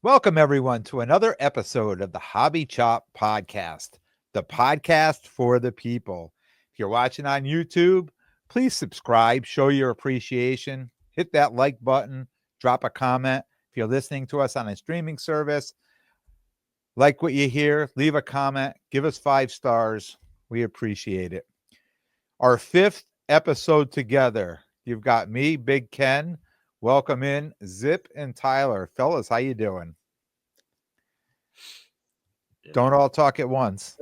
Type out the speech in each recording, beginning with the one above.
Welcome, everyone, to another episode of the Hobby Chop Podcast, the podcast for the people. If you're watching on YouTube, please subscribe, show your appreciation, hit that like button, drop a comment. If you're listening to us on a streaming service, like what you hear, leave a comment, give us 5 stars. We appreciate it. Our 5th episode together. You've got me, Big Ken. Welcome in Zip and Tyler. Fellas, how you doing? Don't all talk at once.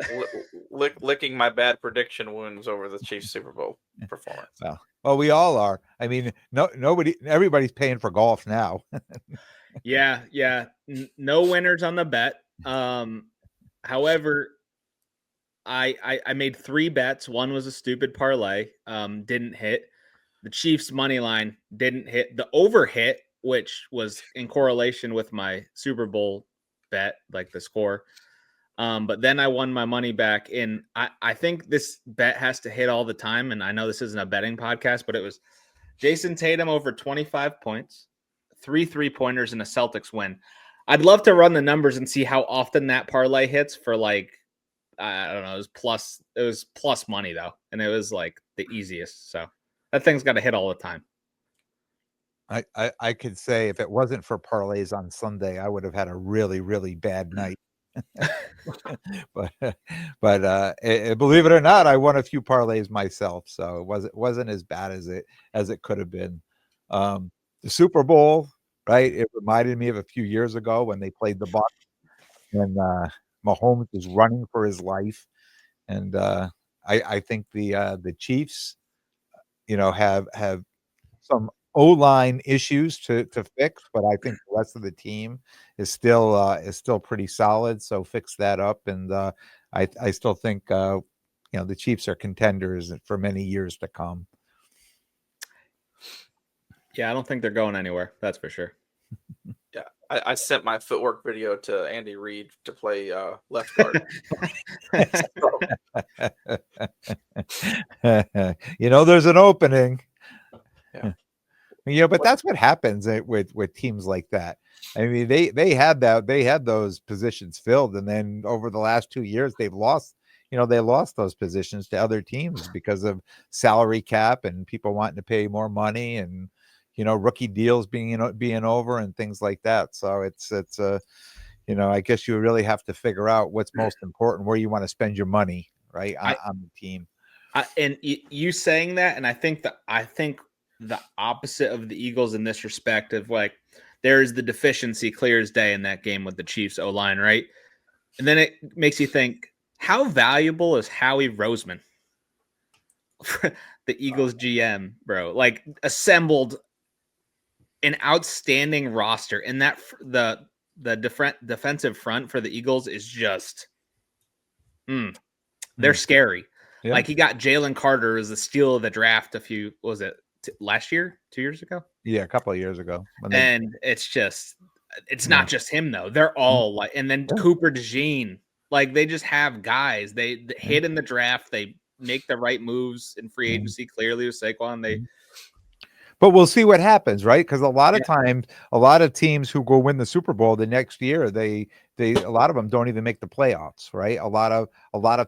Licking my bad prediction wounds over the Chiefs Super Bowl performance. Well, we all are. I mean, everybody's paying for golf now. Yeah. No winners on the bet. However, I made 3 bets. One was a stupid parlay, didn't hit. The Chiefs money line didn't hit. The over hit, which was in correlation with my Super Bowl bet, like the score. But then I won my money back. And I think this bet has to hit all the time. And I know this isn't a betting podcast, but it was Jason Tatum over 25 points, 3 3-pointers, and a Celtics win. I'd love to run the numbers and see how often that parlay hits for, like, I don't know. It was plus money though. And it was like the easiest. So that thing's got to hit all the time. I could say if it wasn't for parlays on Sunday, I would have had a really, really bad night. but believe it or not, I won a few parlays myself, so it wasn't as bad as it could have been. The Super Bowl, right? It reminded me of a few years ago when they played the Bucs, and Mahomes was running for his life, and I think the Chiefs, have some O-line issues to fix, but I think the rest of the team is still pretty solid. So fix that up, and I still think the Chiefs are contenders for many years to come. Yeah, I don't think they're going anywhere. That's for sure. Yeah, I sent my footwork video to Andy Reid to play left guard. There's an opening. Yeah. But that's what happens with teams like that. I mean, they had those positions filled, and then over the last 2 years, they lost those positions to other teams because of salary cap and people wanting to pay more money, and rookie deals being over and things like that. So it's I guess you really have to figure out what's most important, where you want to spend your money, right, on the team. And you saying that, and I think the opposite of the Eagles in this respect of, like, there's the deficiency clear as day in that game with the Chiefs O-line, right? And then it makes you think, how valuable is Howie Roseman, the Eagles GM, bro? Like, assembled an outstanding roster, and that the defensive front for the Eagles is just they're scary. Yeah. Like, he got Jalen Carter as the steal of the draft last year, 2 years ago? Yeah, a couple of years ago. And it's not just him though. They're all like, and then Cooper DeJean, like, they just have guys. They hit in the draft. They make the right moves in free agency. Clearly with Saquon, but we'll see what happens, right? Because a lot of times, a lot of teams who go win the Super Bowl the next year, a lot of them don't even make the playoffs, right? A lot of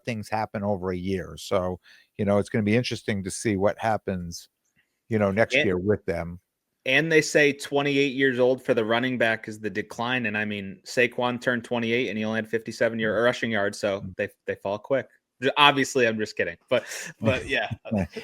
things happen over a year. So, it's going to be interesting to see what happens, next year with them. And they say 28 years old for the running back is the decline. And I mean, Saquon turned 28 and he only had 57 rushing yards. So they fall quick. Obviously, I'm just kidding, but yeah.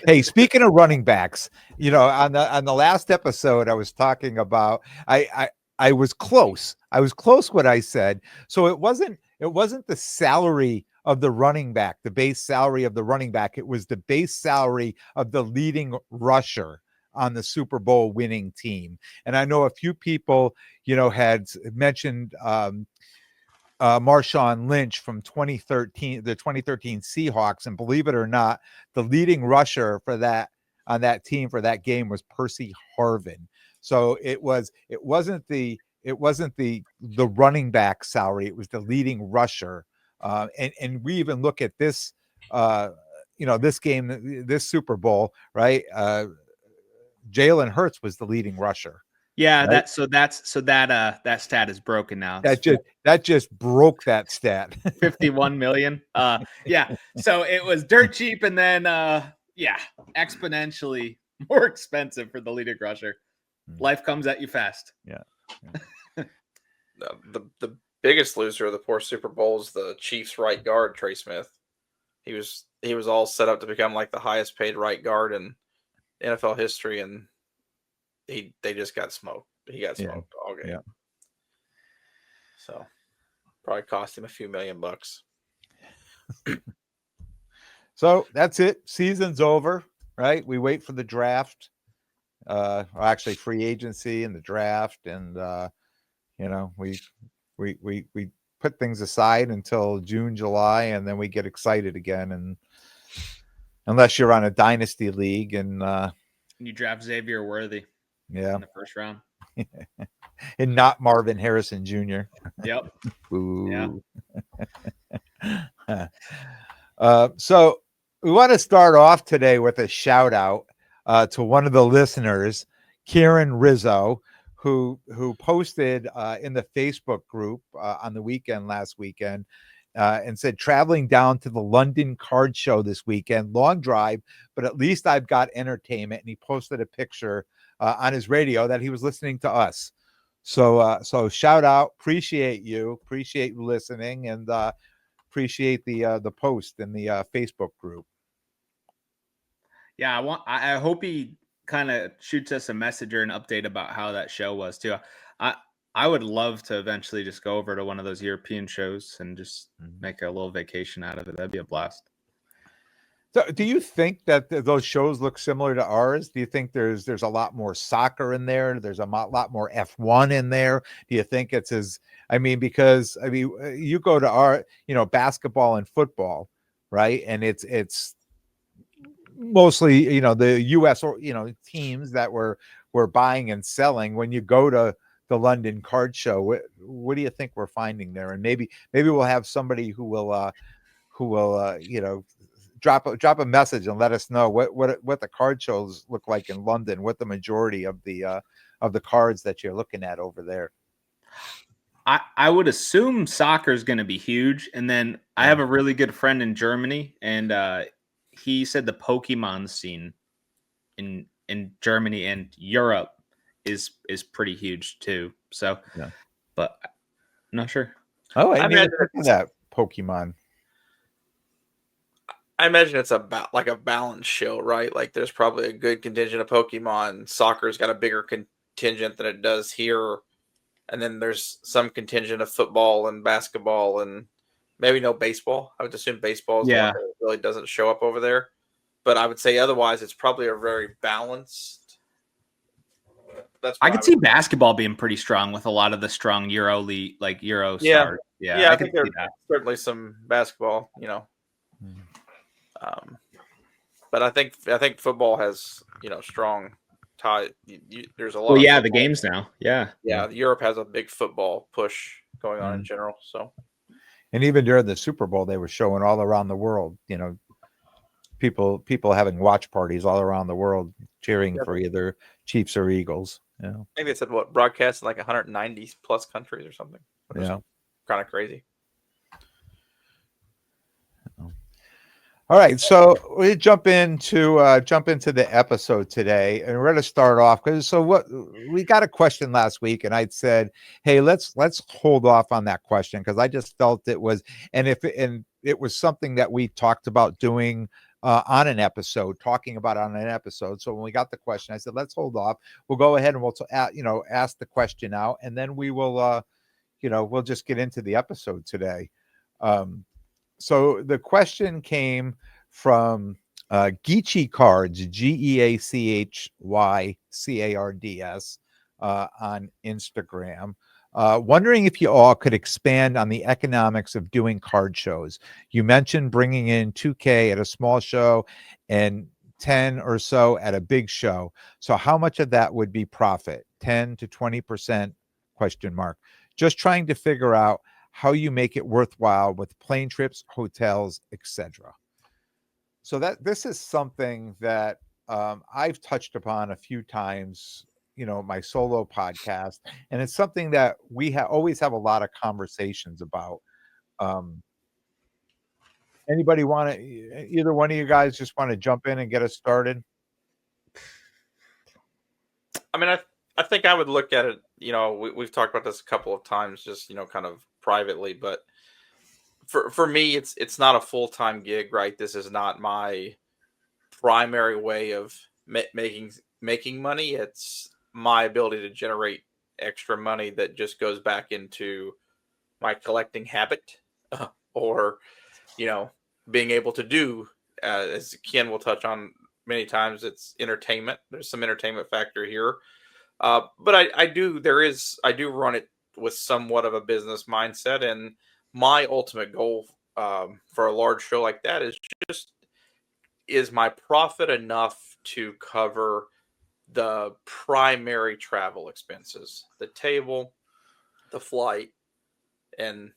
Hey, speaking of running backs, on the last episode, I was talking about I was close. I was close what I said. So it wasn't the salary of the running back, the base salary of the running back. It was the base salary of the leading rusher on the Super Bowl winning team. And I know a few people, had mentioned Marshawn Lynch from 2013, the 2013 Seahawks. And believe it or not, the leading rusher on that team for that game was Percy Harvin. So it wasn't the running back salary. It was the leading rusher. And we even look at this, this game, this Super Bowl, right? Jalen Hurts was the leading rusher. Yeah, right? that stat is broken now. It's That just broke that stat. 51 million. Yeah. So it was dirt cheap, and then yeah, exponentially more expensive for the leader crusher. Life comes at you fast. Yeah. The biggest loser of the poor Super Bowl is the Chiefs right guard Trey Smith. He was all set up to become like the highest paid right guard in NFL history, and they just got smoked. He got smoked all game. Yeah. So probably cost him a few $1,000,000. So that's it. Season's over, right? We wait for the draft. Or actually free agency and the draft, and we put things aside until June, July, and then we get excited again. And unless you're on a dynasty league, and you draft Xavier Worthy in the first round, and not Marvin Harrison Jr. Yep. Ooh. So we want to start off today with a shout out to one of the listeners, Kieran Rizzo, who posted in the Facebook group on the weekend last weekend and said, traveling down to the London card show this weekend, long drive, but at least I've got entertainment. And he posted a picture on his radio that he was listening to us. So shout out, appreciate you listening, and appreciate the post in the Facebook group. Yeah, I hope he kind of shoots us a message or an update about how that show was too. I would love to eventually just go over to one of those European shows and just make a little vacation out of it. That'd be a blast. So do you think that those shows look similar to ours? Do you think there's a lot more soccer in there? There's a lot more F1 in there? Do you think it's because you go to our, basketball and football, right? And it's mostly, the US or, teams that were buying and selling. When you go to the London card show, what do you think we're finding there? And maybe we'll have somebody who will drop a message and let us know what the card shows look like in London, what the majority of the cards that you're looking at over there. I would assume soccer is going to be huge. And then I have a really good friend in Germany, and he said the Pokemon scene in Germany and Europe is pretty huge too. So, but I'm not sure. Oh, I mean, that Pokemon. I imagine it's about like a balanced show, right? Like there's probably a good contingent of Pokemon. Soccer's got a bigger contingent than it does here. And then there's some contingent of football and basketball and maybe no baseball. I would assume baseball is the one that really doesn't show up over there. But I would say otherwise it's probably a very balanced. I could see basketball being pretty strong with a lot of the strong Euro league, like Euro stars. Yeah, I think there's certainly some basketball, but I think football has strong tie. There's a lot. Well, the games now. Yeah. Europe has a big football push going on in general. So, and even during the Super Bowl, they were showing all around the world. People having watch parties all around the world, cheering for either Chiefs or Eagles. I think they said broadcast in like 190 plus countries or something. Kind of crazy. All right, so we jump into the episode today, and we're going to start off what we got a question last week, and I'd said, hey, let's hold off on that question because I just felt it was, and it was something that we talked about doing on an episode, talking about on an episode. So when we got the question, I said, let's hold off. We'll go ahead and we'll ask the question out, and then we will we'll just get into the episode today. So the question came from M&TCards, GEACHYCARDS on Instagram. Wondering if you all could expand on the economics of doing card shows. You mentioned bringing in $2,000 at a small show and 10 or so at a big show. So how much of that would be profit? 10 to 20%? ? Just trying to figure out how you make it worthwhile with plane trips, hotels, etc. So this is something that I've touched upon a few times, my solo podcast, and it's something that we always have a lot of conversations about. Anybody want to? Either one of you guys just want to jump in and get us started? I mean, I think I would look at it. We've talked about this a couple of times, just kind of privately, but for me, it's not a full-time gig, right? This is not my primary way of making money. It's my ability to generate extra money that just goes back into my collecting habit, or being able to do, as Ken will touch on many times, it's entertainment. There's some entertainment factor here, but I do run it with somewhat of a business mindset, and my ultimate goal, for a large show like that is my profit enough to cover the primary travel expenses, the table, the flight, and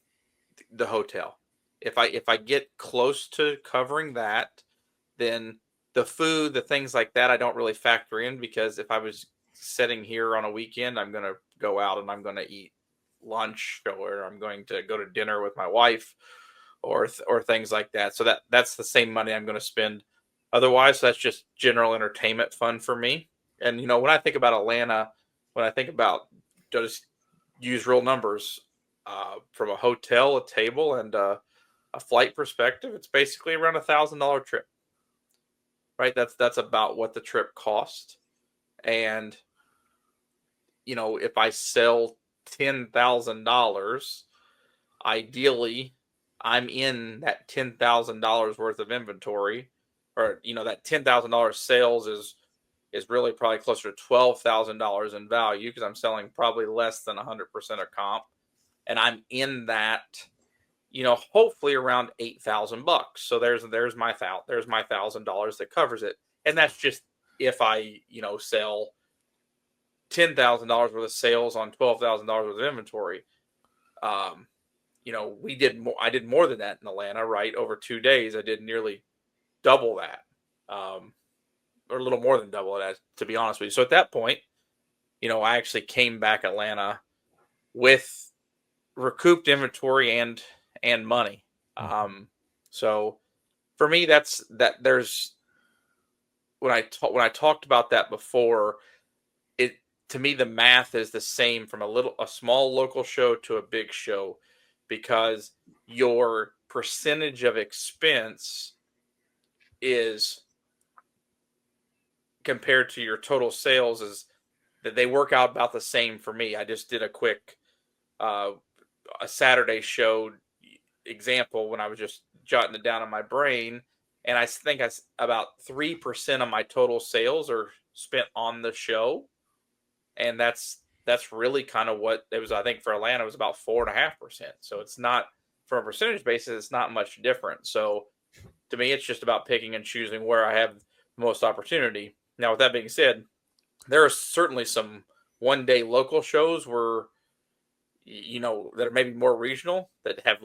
the hotel. If I get close to covering that, then the food, the things like that, I don't really factor in, because if I was sitting here on a weekend, I'm going to go out and I'm going to eat lunch, or I'm going to go to dinner with my wife, or things like that. So that's the same money I'm going to spend otherwise. So that's just general entertainment fun for me. And when I think about Atlanta, when I think about, just use real numbers, from a hotel, a table, and a flight perspective, it's basically around $1,000 trip, right? That's about what the trip cost. And if I sell $10,000, ideally I'm in that $10,000 worth of inventory, or that $10,000 sales is really probably closer to $12,000 in value, because I'm selling probably less than 100% of comp, and I'm in that, hopefully around $8,000. So there's my $1,000 that covers it, and that's just if I sell $10,000 worth of sales on $12,000 worth of inventory. We did more. I did more than that in Atlanta, right? Over 2 days, I did nearly double that, or a little more than double that, to be honest with you. So at that point, I actually came back Atlanta with recouped inventory and money. So for me, there's when I talked about that before, it to me the math is the same from a small local show to a big show, because your percentage of expense is compared to your total sales is that they work out about the same for me. I just did a quick a Saturday show example when I was just jotting it down in my brain, and I think about 3% of my total sales are spent on the show, and that's really kind of what it was. I think for Atlanta it was about 4.5%. So it's not, from a percentage basis, it's not much different. So to me, it's just about picking and choosing where I have the most opportunity. Now, with that being said, there are certainly some one-day local shows where that are maybe more regional, that have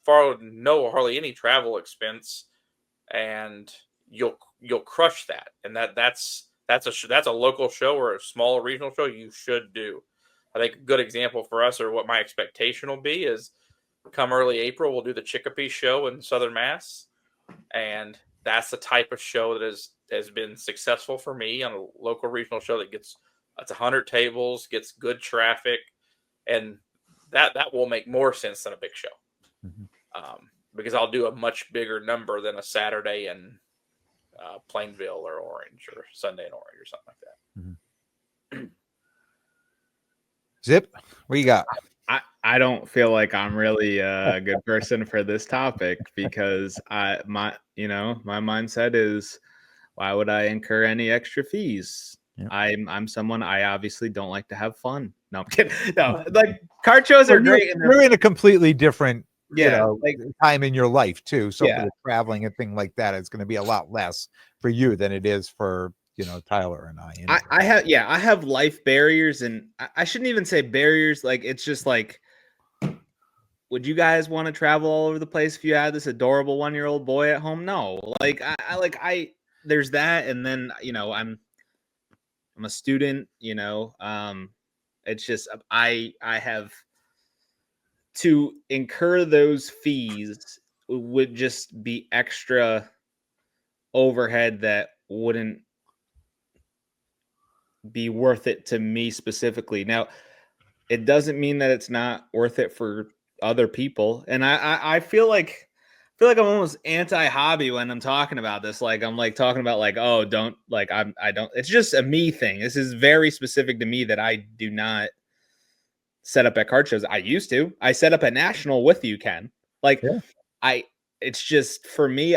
hardly any travel expense, and you'll crush that. And that's a local show or a small regional show you should do. I think a good example for us, or what my expectation will be, is come early April, we'll do the Chicopee show in Southern Mass, and that's the type of show that has been successful for me on a local regional show that gets 100 tables, gets good traffic, and that will make more sense than a big show, because I'll do a much bigger number than a Saturday in Plainville or Orange, or Sunday in Orange, or something like that. Zip, what you got? I don't feel like I'm really a good person for this topic, because my mindset is, why would I incur any extra fees? Yep. I'm someone, I obviously don't like to have fun. No, I'm kidding. No, like, card shows are great. You're in a completely different time in your life too. So for the traveling and thing like that, it's going to be a lot less for you than it is for Tyler and I. Anyway. I have life barriers, and I shouldn't even say barriers. Like, it's just like, would you guys want to travel all over the place if you had this adorable 1-year-old boy at home? No. Like, I there's that, and then I'm a student, it's just I have to incur those fees would just be extra overhead that wouldn't be worth it to me specifically. Now, it doesn't mean that it's not worth it for other people. And I feel like I'm almost anti-hobby when I'm talking about this. Like I'm like talking about like, oh, don't like I don't. It's just a me thing. This is very specific to me that I do not set up at card shows. I used to. I set up a national with you, Ken. Like Yeah. it's just for me,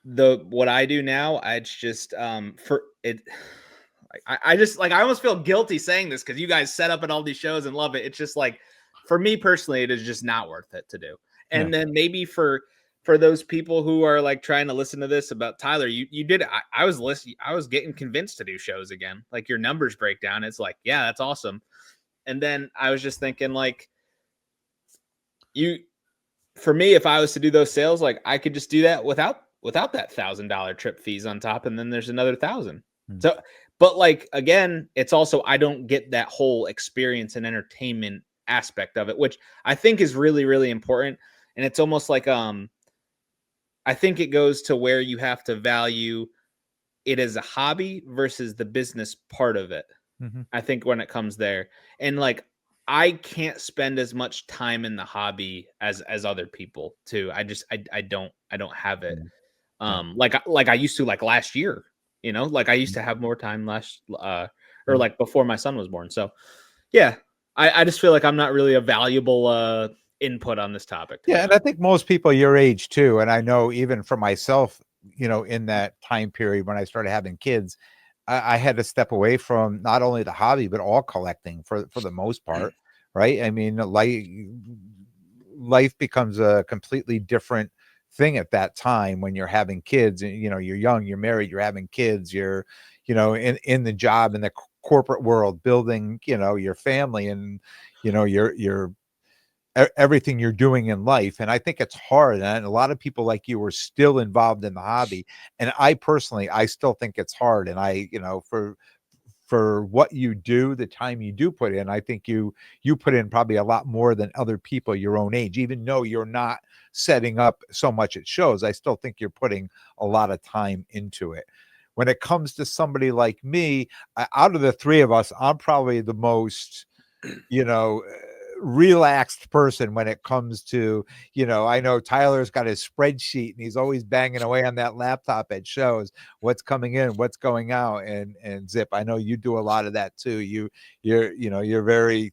what I do now, it's just for it. I just like I almost feel guilty saying this because you guys set up at all these shows and love it. It's just like for me personally, it is just not worth it to do. And Yeah. then maybe for those people who are like trying to listen to this about Tyler, you did I was listening, I was getting convinced to do shows again. Like your numbers break down. It's like, yeah, that's awesome. And then I was just thinking like for me, if I was to do those sales, like I could just do that without that $1,000 trip fees on top, and then there's another 1,000. So, but like again, it's also I don't get that whole experience and entertainment aspect of it, which I think is really, really important. And it's almost like I think it goes to where you have to value it as a hobby versus the business part of it. Mm-hmm. I think when it comes there, and like I can't spend as much time in the hobby as other people too. I don't have it. Like I used to like last year, like I used to have more time or like before my son was born. So yeah, I just feel like I'm not really a valuable input on this topic. Yeah, and I think most people your age too, and I know even for myself, in that time period when I started having kids, I had to step away from not only the hobby but all collecting for the most part, right? I mean, life becomes a completely different thing at that time when you're having kids. And you're young, you're married, you're having kids, you're in the job in the corporate world, building your family, and your everything you're doing in life. And I think it's hard, and a lot of people like you are still involved in the hobby, and I personally still think it's hard. And I for what you do, the time you do put in, I think you put in probably a lot more than other people your own age. Even though you're not setting up so much at shows, I still think you're putting a lot of time into it. When it comes to somebody like me, out of the three of us, I'm probably the most relaxed person when it comes to, I know Tyler's got his spreadsheet and he's always banging away on that laptop at shows, what's coming in, what's going out. And Zip, I know you do a lot of that too. You're very,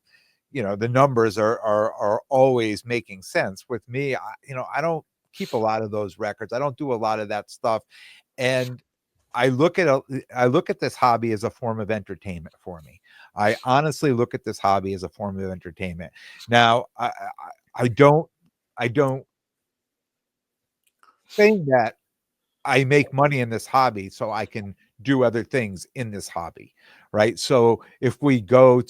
the numbers are always making sense. With me, I don't keep a lot of those records. I don't do a lot of that stuff. And I look at this hobby as a form of entertainment for me. I honestly look at this hobby as a form of entertainment. Now, I don't think that I make money in this hobby so I can do other things in this hobby, right? So if we go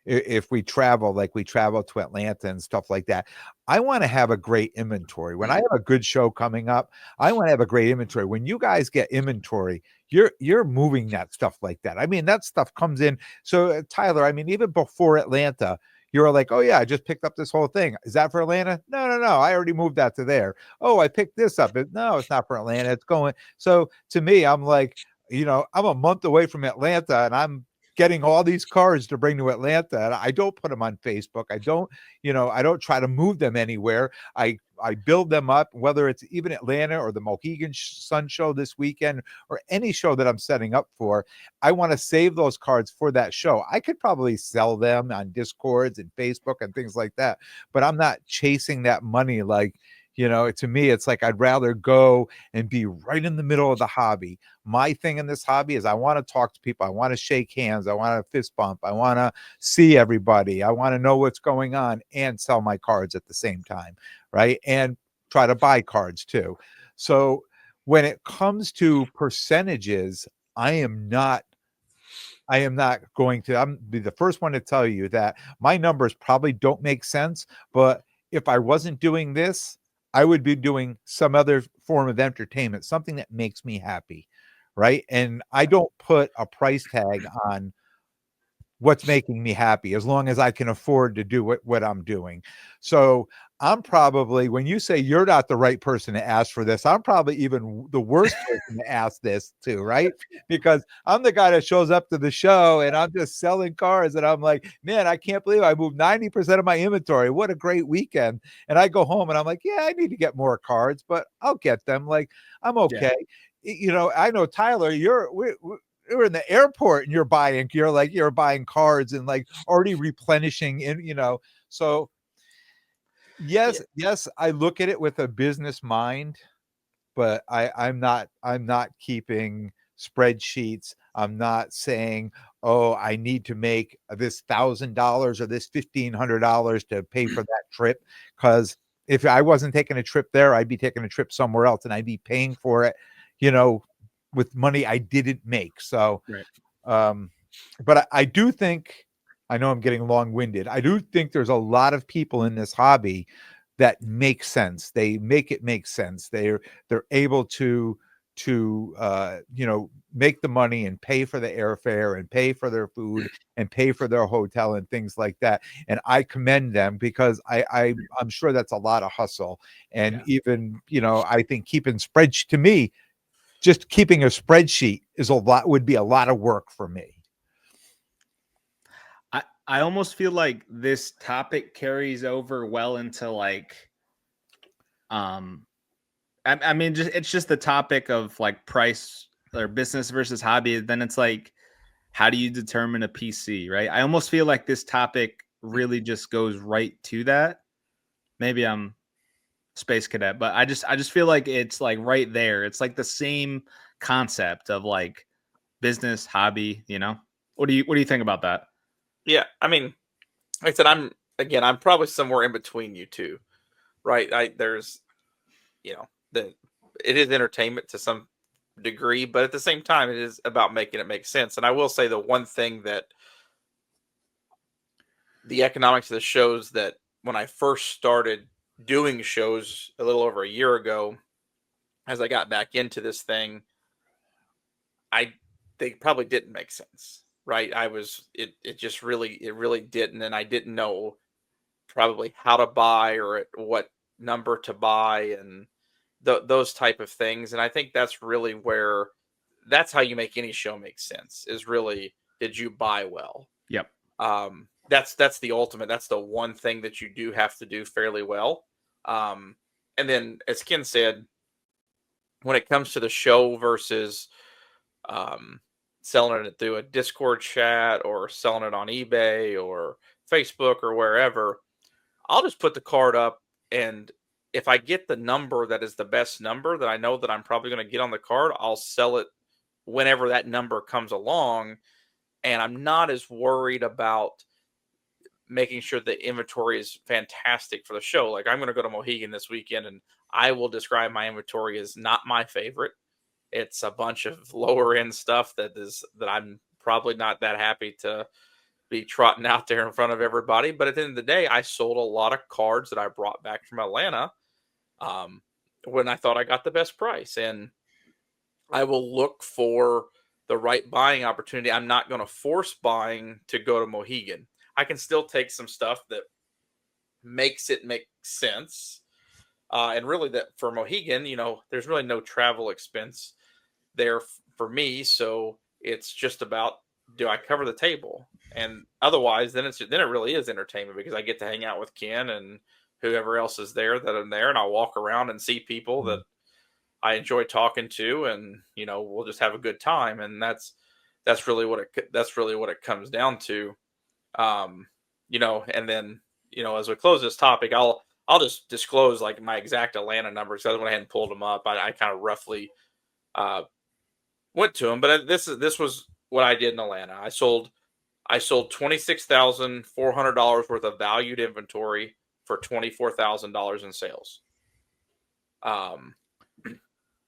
if we travel, like we travel to Atlanta and stuff like that, I want to have a great inventory. When I have a good show coming up, I want to have a great inventory. When you guys get inventory, you're moving that stuff like that. I mean, that stuff comes in. So Tyler, I mean, even before Atlanta, you were like, oh yeah, I just picked up this whole thing. Is that for Atlanta? No. I already moved that to there. Oh, I picked this up. No, it's not for Atlanta. It's going. So to me, I'm like, I'm a month away from Atlanta and I'm getting all these cards to bring to Atlanta. And I don't put them on Facebook. I don't try to move them anywhere. I build them up, whether it's even Atlanta or the Mohegan Sun show this weekend or any show that I'm setting up for. I want to save those cards for that show. I could probably sell them on Discords and Facebook and things like that, but I'm not chasing that money. Like, to me, it's like I'd rather go and be right in the middle of the hobby. My thing in this hobby is I want to talk to people. I want to shake hands. I want to fist bump. I want to see everybody. I want to know what's going on and sell my cards at the same time, right? And try to buy cards too. So when it comes to percentages, I am not going to, I'm be the first one to tell you that my numbers probably don't make sense, but if I wasn't doing this, I would be doing some other form of entertainment, something that makes me happy, right? And I don't put a price tag on what's making me happy as long as I can afford to do what I'm doing. So I'm probably, when you say you're not the right person to ask for this, I'm probably even the worst person to ask this to, right? Because I'm the guy that shows up to the show and I'm just selling cars and I'm like, man, I can't believe I moved 90% of my inventory. What a great weekend. And I go home and I'm like, yeah, I need to get more cards, but I'll get them. Like, I'm okay. I know Tyler, you're in the airport and you're buying cards and like already replenishing so Yeah. yes, I look at it with a business mind, but I'm not keeping spreadsheets. I'm not saying, oh, I need to make this $1,000 or this $1,500 to pay for that trip, because if I wasn't taking a trip there, I'd be taking a trip somewhere else and I'd be paying for it, with money I didn't make. So Right. but I do think, I know I'm getting long-winded. I do think there's a lot of people in this hobby that make sense. They make it make sense. They're able to make the money and pay for the airfare and pay for their food and pay for their hotel and things like that. And I commend them, because I'm sure that's a lot of hustle. And even, I think to me, just keeping a spreadsheet would be a lot of work for me. I almost feel like this topic carries over well into like, I mean, it's just the topic of like price or business versus hobby. Then it's like, how do you determine a PC, right? I almost feel like this topic really just goes right to that. Maybe I'm space cadet, but I just feel like it's like right there. It's like the same concept of like business, hobby, What do you think about that? Yeah, I mean, like I said, I'm probably somewhere in between you two, right? There's, you know, the it is entertainment to some degree, but at the same time, it is about making it make sense. And I will say the one thing that the economics of the shows, that when I first started doing shows a little over a year ago, as I got back into this thing, I they probably didn't make sense, right? It really didn't, and I didn't know probably how to buy or at what number to buy, and those type of things. And I think that's how you make any show make sense, is really, did you buy well? Yep. That's the ultimate. That's the one thing that you do have to do fairly well. And then, as Ken said, when it comes to the show versus um, selling it through a Discord chat or selling it on eBay or Facebook or wherever, I'll just put the card up, and if I get the number that is the best number that I know that I'm probably going to get on the card, I'll sell it whenever that number comes along. And I'm not as worried about making sure the inventory is fantastic for the show. Like, I'm going to go to Mohegan this weekend, and I will describe my inventory as not my favorite. It's a bunch of lower end stuff that I'm probably not that happy to be trotting out there in front of everybody. But at the end of the day, I sold a lot of cards that I brought back from Atlanta, um, when I thought I got the best price. And I will look for the right buying opportunity. I'm not going to force buying to go to Mohegan. I can still take some stuff that makes it make sense. And really, that for Mohegan, there's really no travel expense there for me. So it's just about, do I cover the table? And otherwise, then it really is entertainment, because I get to hang out with Ken and whoever else is there that I'm there, and I'll walk around and see people that I enjoy talking to, and we'll just have a good time. And that's really what it comes down to. And then, as we close this topic, I'll just disclose like my exact Atlanta numbers. I went ahead and pulled them up. I kind of roughly went to them, but this was what I did in Atlanta. I sold $26,400 worth of valued inventory for $24,000 in sales.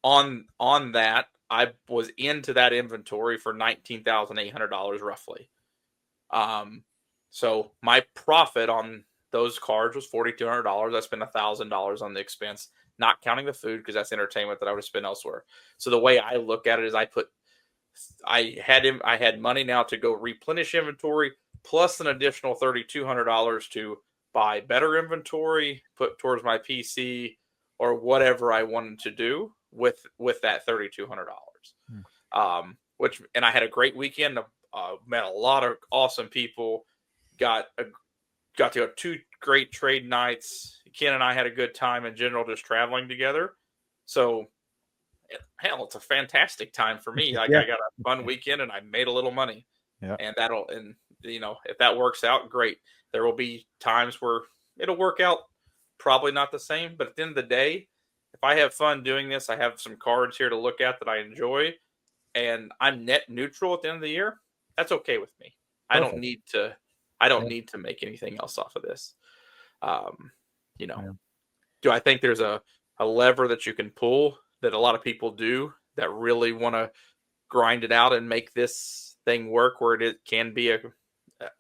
On that, I was into that inventory for $19,800 roughly. So my profit on those cards was $4,200. I spent $1,000 on the expense, not counting the food, because that's entertainment that I would have spent elsewhere. So the way I look at it is, I put I had money now to go replenish inventory plus an additional $3,200 to buy better inventory, put towards my PC or whatever I wanted to do with that $3,200. Which, and I had a great weekend. Met a lot of awesome people. Got to go 2 great trade nights. Ken and I had a good time in general, just traveling together. So, hell, it's a fantastic time for me. Like, I got a fun weekend and I made a little money. Yeah. And if that works out, great. There will be times where it'll work out, probably not the same. But at the end of the day, if I have fun doing this, I have some cards here to look at that I enjoy, and I'm net neutral at the end of the year, that's okay with me. I don't need to make anything else off of this. Do I think there's a lever that you can pull that a lot of people do that really want to grind it out and make this thing work where it can be a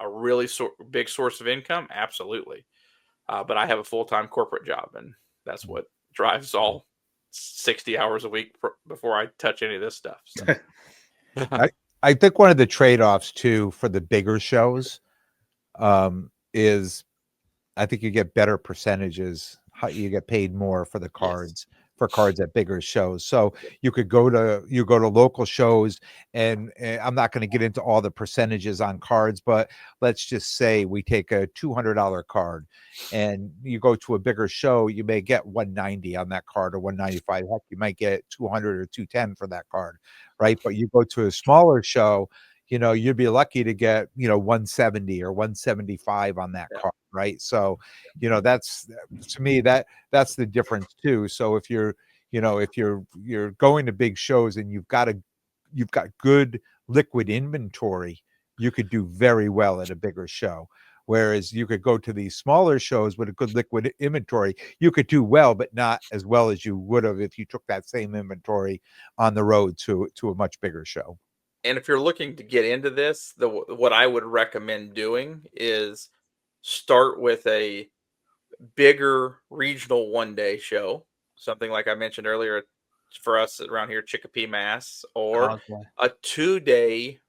really big source of income? Absolutely. But I have a full-time corporate job, and that's what drives all 60 hours a week before I touch any of this stuff. So. I think one of the trade-offs too for the bigger shows is I think you get better percentages. You get paid more for the cards. Yes. For cards at bigger shows. So you go to local shows, and I'm not going to get into all the percentages on cards, but let's just say we take a $200 card and you go to a bigger show, you may get 190 on that card or 195. Heck, you might get 200 or 210 for that card, right? But you go to a smaller show, you'd be lucky to get, 170 or 175 on that card, right? So, that's, to me, that's the difference too. So if you're going to big shows and you've got good liquid inventory, you could do very well at a bigger show. Whereas you could go to these smaller shows with a good liquid inventory, you could do well, but not as well as you would have if you took that same inventory on the road to a much bigger show. And if you're looking to get into this, what I would recommend doing is start with a bigger regional one-day show, something like I mentioned earlier for us around here, Chicopee, Mass, or a 2-day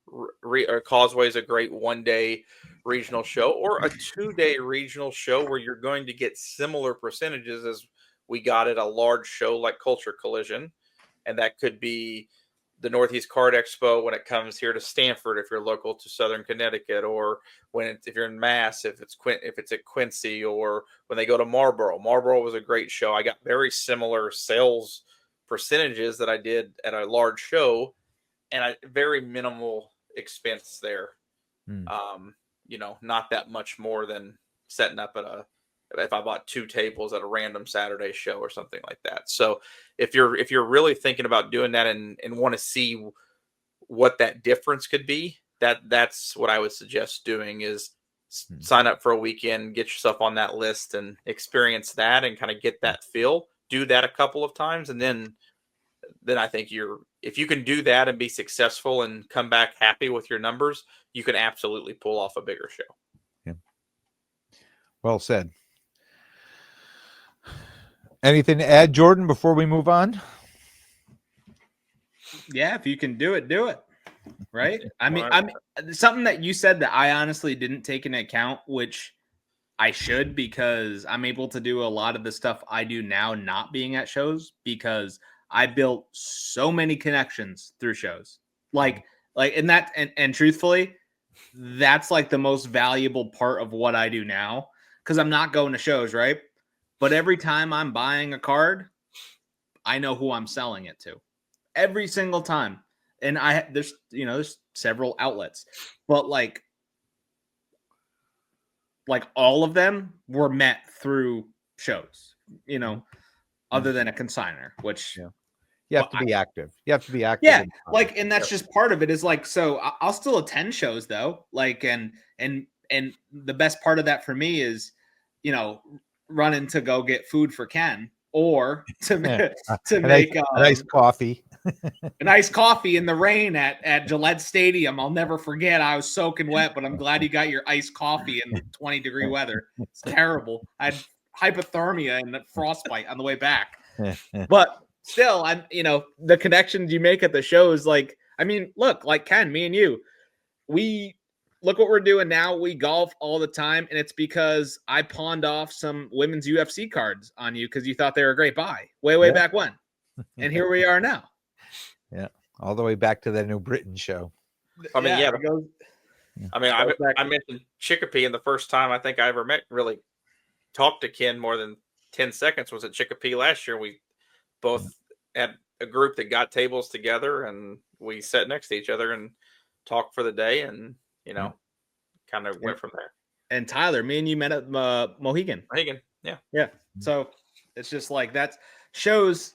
or Causeway is a great one-day regional show, or a 2-day regional show where you're going to get similar percentages as we got at a large show like Culture Collision, and that could be the Northeast Card Expo when it comes here to Stanford, if you're local to Southern Connecticut, or if you're in Mass, if it's at Quincy, or when they go to Marlboro. Marlboro was a great show. I got very similar sales percentages that I did at a large show, and very minimal expense there. Not that much more than setting up if I bought 2 tables at a random Saturday show or something like that. So if you're really thinking about doing that and want to see what that difference could be, that's what I would suggest doing is sign up for a weekend, get yourself on that list and experience that and kind of get that feel. Do that a couple of times, and then I think if you can do that and be successful and come back happy with your numbers, you can absolutely pull off a bigger show. Yeah. Well said. Anything to add, Jordan, before we move on? Yeah, if you can do it, do it. Right? I mean, something that you said that I honestly didn't take into account, which I should, because I'm able to do a lot of the stuff I do now not being at shows, because I built so many connections through shows. And truthfully, that's like the most valuable part of what I do now, because I'm not going to shows, right? But every time I'm buying a card, I know who I'm selling it to. Every single time. And there's several outlets. But like all of them were met through shows, other than a consignor, which you have to be active. You have to be active. Yeah, and that's just part of it is so I'll still attend shows though. And the best part of that for me is, running to go get food for Ken, or to make a nice coffee. A nice coffee in the rain at Gillette Stadium. I'll never forget. I was soaking wet, but I'm glad you got your iced coffee in 20-degree weather. It's terrible. I had hypothermia and frostbite on the way back. But still, I'm the connections you make at the shows, I mean, look, like Ken, me and you, we look what we're doing now. We golf all the time, and it's because I pawned off some women's UFC cards on you because you thought they were a great buy way Yeah. back when. And here we are now. Yeah, all the way back to the New Britain show. I mean, yeah. it goes- I mean, goes back I to- mentioned Chicopee, and the first time I think I ever really talked to Ken more than 10 seconds was at Chicopee last year. We both had a group that got tables together, and we sat next to each other and talked for the day, and kind of went from there. And Tyler, me and you met at Mohegan. Yeah. Yeah. So it's just like that shows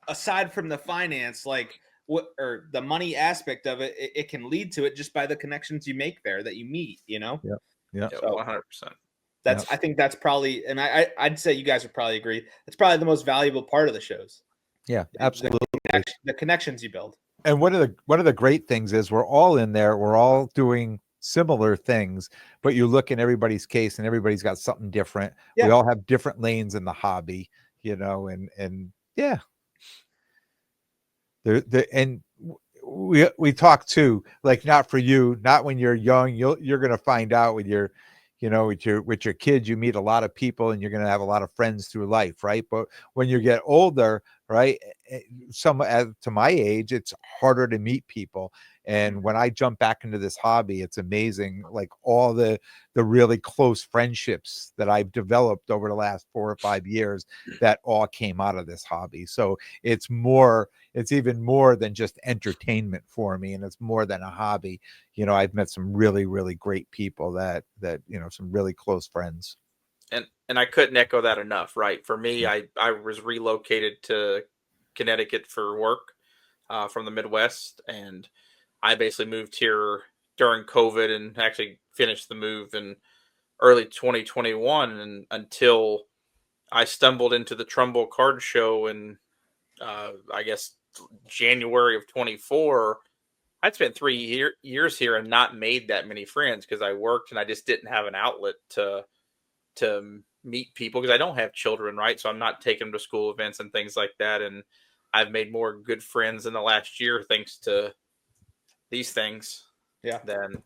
aside from the finance, like what or the money aspect of it, it can lead to it just by the connections you make there that you meet, Yeah. Yeah, So 100%. I think that's probably, and I'd say you guys would probably agree, that's probably the most valuable part of the shows. Yeah, absolutely. The connections you build. And one of the great things is we're all in there. We're all doing similar things, but you look in everybody's case and everybody's got something different. Yeah. We all have different lanes in the hobby, and yeah. And we talk too, like not for you, not when you're young. You're going to find out with your kids, you meet a lot of people and you're going to have a lot of friends through life, right? But when you get older, right, to my age, it's harder to meet people. And when I jump back into this hobby, it's amazing, like all the really close friendships that I've developed over the last 4 or 5 years that all came out of this hobby. So it's even more than just entertainment for me, and it's more than a hobby. I've met some really, really great people that some really close friends. And I couldn't echo that enough, right? For me, I was relocated to Connecticut for work from the Midwest, and I basically moved here during COVID and actually finished the move in early 2021, and until I stumbled into the Trumbull Card Show in I guess January of 24. I'd spent 3 years here and not made that many friends because I worked and I just didn't have an outlet to meet people because I don't have children, right? So I'm not taking them to school events and things like that. And I've made more good friends in the last year thanks to these things than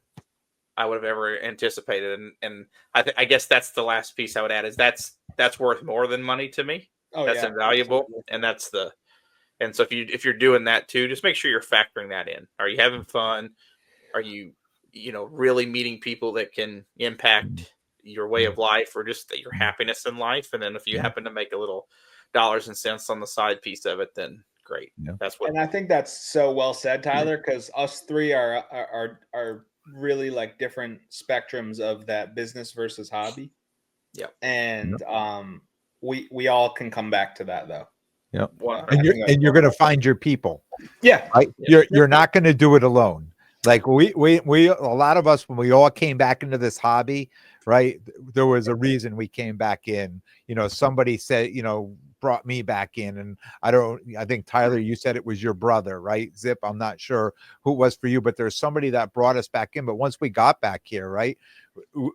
I would have ever anticipated. And I guess that's the last piece I would add is that's worth more than money to me. That's invaluable. Absolutely. And so if you're doing that too, just make sure you're factoring that in. Are you having fun? Are you really meeting people that can impact your way of life or just your happiness in life? And then if you happen to make a little dollars and cents on the side piece of it, then great. Yeah. That's what. And I think that's so well said, Tyler, because us three are really like different spectrums of that business versus hobby. Yeah. And we all can come back to that though. Yeah. And you're going to find your people. Yeah. Right? You're not going to do it alone. Like we a lot of us, when we all came back into this hobby, right, there was a reason we came back in. Somebody said, brought me back in, and I think Tyler, you said it was your brother, right? Zip, I'm not sure who it was for you, but there's somebody that brought us back in. But once we got back here, right,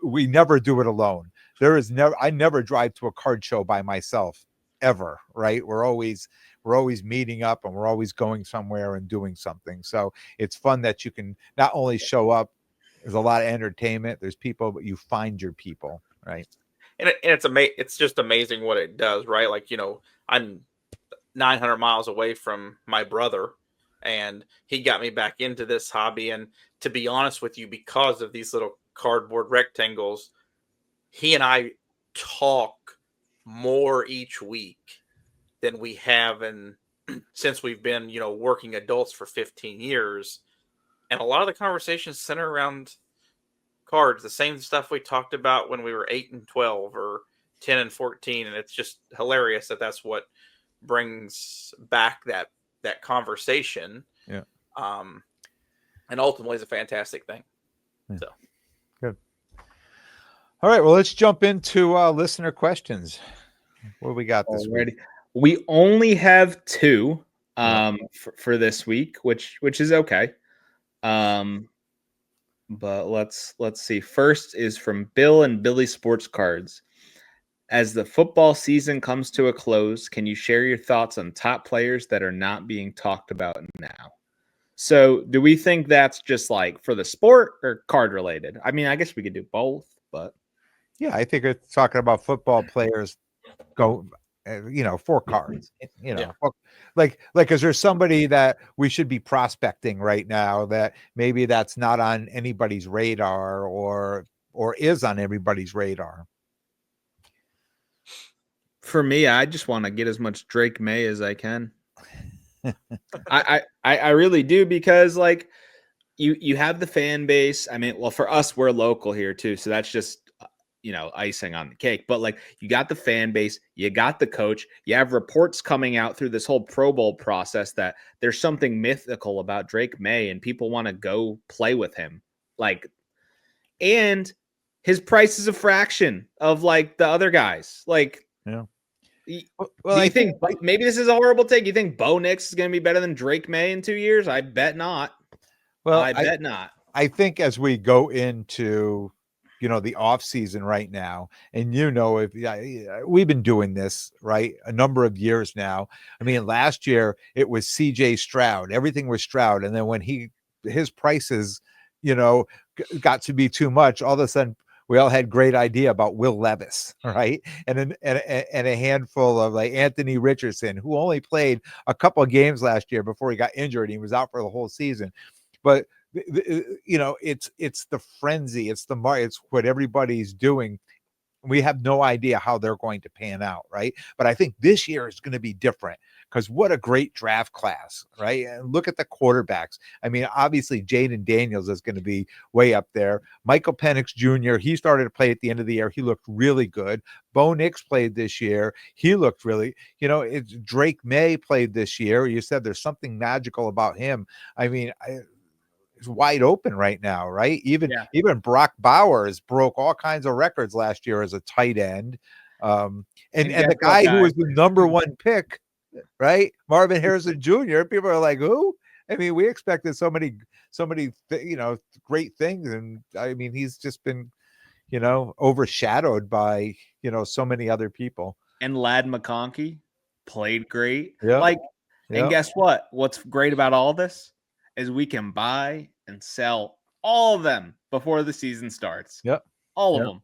we never do it alone. I never drive to a card show by myself ever, right? We're always meeting up and we're always going somewhere and doing something. So it's fun that you can not only show up, there's a lot of entertainment, there's people, but you find your people, right? And it's just amazing what it does, right? Like, I'm 900 miles away from my brother, and he got me back into this hobby. And to be honest with you, because of these little cardboard rectangles, he and I talk more each week than we have since we've been, working adults for 15 years. And a lot of the conversations center around cards, the same stuff we talked about when we were 8 and 12 or 10 and 14. And it's just hilarious that that's what brings back that conversation. Yeah. And ultimately is a fantastic thing. Yeah. So good. All right. Well, let's jump into listener questions. What do we got this week? We only have 2 for this week, which is okay. But let's see. First is from Bill and Billy Sports Cards. As the football season comes to a close, can you share your thoughts on top players that are not being talked about now? So do we think that's just like for the sport or card related? I mean, I guess we could do both, but Yeah, I think it's talking about football players go, for cards, Yeah. like, is there somebody that we should be prospecting right now that maybe that's not on anybody's radar or is on everybody's radar? for me, I just want to get as much Drake May as I can. I really do, because like you have the fan base. I mean, well, for us, we're local here too, so that's just icing on the cake. But like, you got the fan base, you got the coach, you have reports coming out through this whole Pro Bowl process that there's something mythical about Drake May, and people want to go play with him. Like, and his price is a fraction of like the other guys. Like, Yeah. y- Well, do I you think, think maybe this is a horrible take? You think Bo Nix is going to be better than Drake May in 2 years? I bet not. well, I bet not. I think as we go into, the off season right now, and if we've been doing this right a number of years now. I mean, last year it was CJ Stroud, everything was Stroud, and then when his prices, got to be too much, all of a sudden we all had great idea about Will Levis, right? And a handful of like Anthony Richardson, who only played a couple of games last year before he got injured. He was out for the whole season, but it's the frenzy, it's what everybody's doing. We have no idea how they're going to pan out, right? But I think this year is going to be different, because what a great draft class, right? And look at the quarterbacks. I mean, obviously Jaden Daniels is going to be way up there. Michael Penix Jr., he started to play at the end of the year, he looked really good. Bo Nix played this year, he looked really, it's Drake May played this year. You said there's something magical about him. I mean, is wide open right now, right? Yeah. Even Brock Bowers broke all kinds of records last year as a tight end. And And guess the what, guy who guys? was the number one pick, right? Marvin Harrison Jr. People are like, who? I mean, we expected so many, great things, and I mean, he's just been, overshadowed by, so many other people. And Lad McConkey played great. Yeah, Like, and yeah, guess what? What's great about all this is we can buy and sell all of them before the season starts. yeah, All of yeah, them.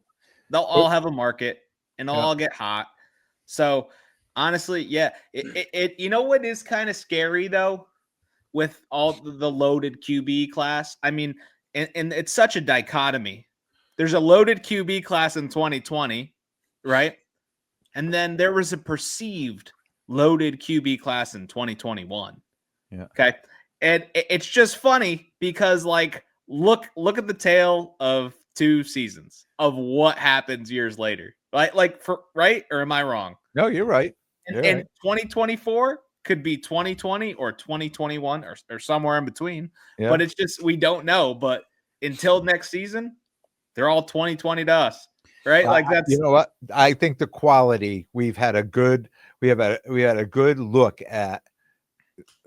They'll all have a market and they'll yeah. all get hot. So honestly, yeah. You know what is kind of scary though, with all the loaded QB class? I mean, and it's such a dichotomy. There's a loaded QB class in 2020, right? And then there was a perceived loaded QB class in 2021. Yeah. Okay. And it's just funny because like look at the tale of 2 seasons of what happens years later. Like for right, or am I wrong? No, you're right. You're And right. 2024 could be 2020 or 2021 or somewhere in between. Yeah. But it's just we don't know. But until next season, they're all 2020 to us. Right? Like You that's know what? I think the quality, we had a good look at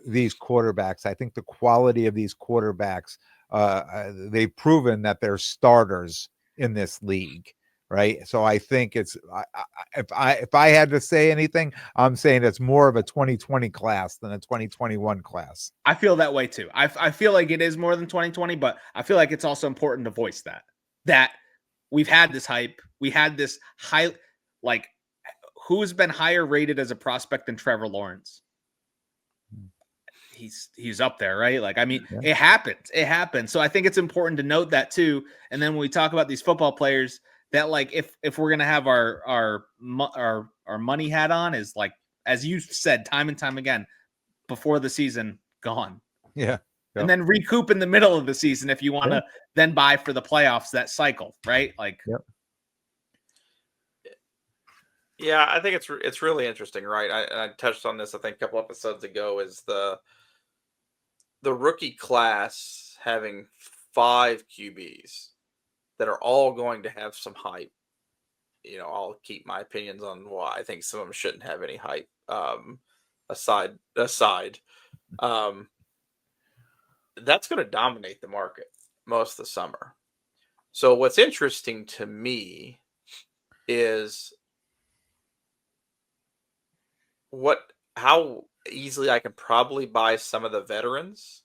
these quarterbacks. I think the quality of these quarterbacks, they've proven that they're starters in this league, right? So I think if I had to say anything, I'm saying it's more of a 2020 class than a 2021 class. I feel that way too. I feel like it is more than 2020, but I feel like it's also important to voice that we've had this hype. We had this high, like, who's been higher rated as a prospect than Trevor Lawrence? He's up there, right? Like, I mean, Yeah. it happens. It happens. So I think it's important to note that too. And then when we talk about these football players, that like if we're gonna have our money hat on, is like, as you said time and time again, before the season, gone. Yeah. And then recoup in the middle of the season if you want to then buy for the playoffs, that cycle, right? Like, Yep. Yeah, I think it's really interesting, right? I touched on this, I think, a couple episodes ago. Is the rookie class having 5 QBs that are all going to have some hype. I'll keep my opinions on why I think some of them shouldn't have any hype. Aside, um, that's going to dominate the market most of the summer. So what's interesting to me is how easily I can probably buy some of the veterans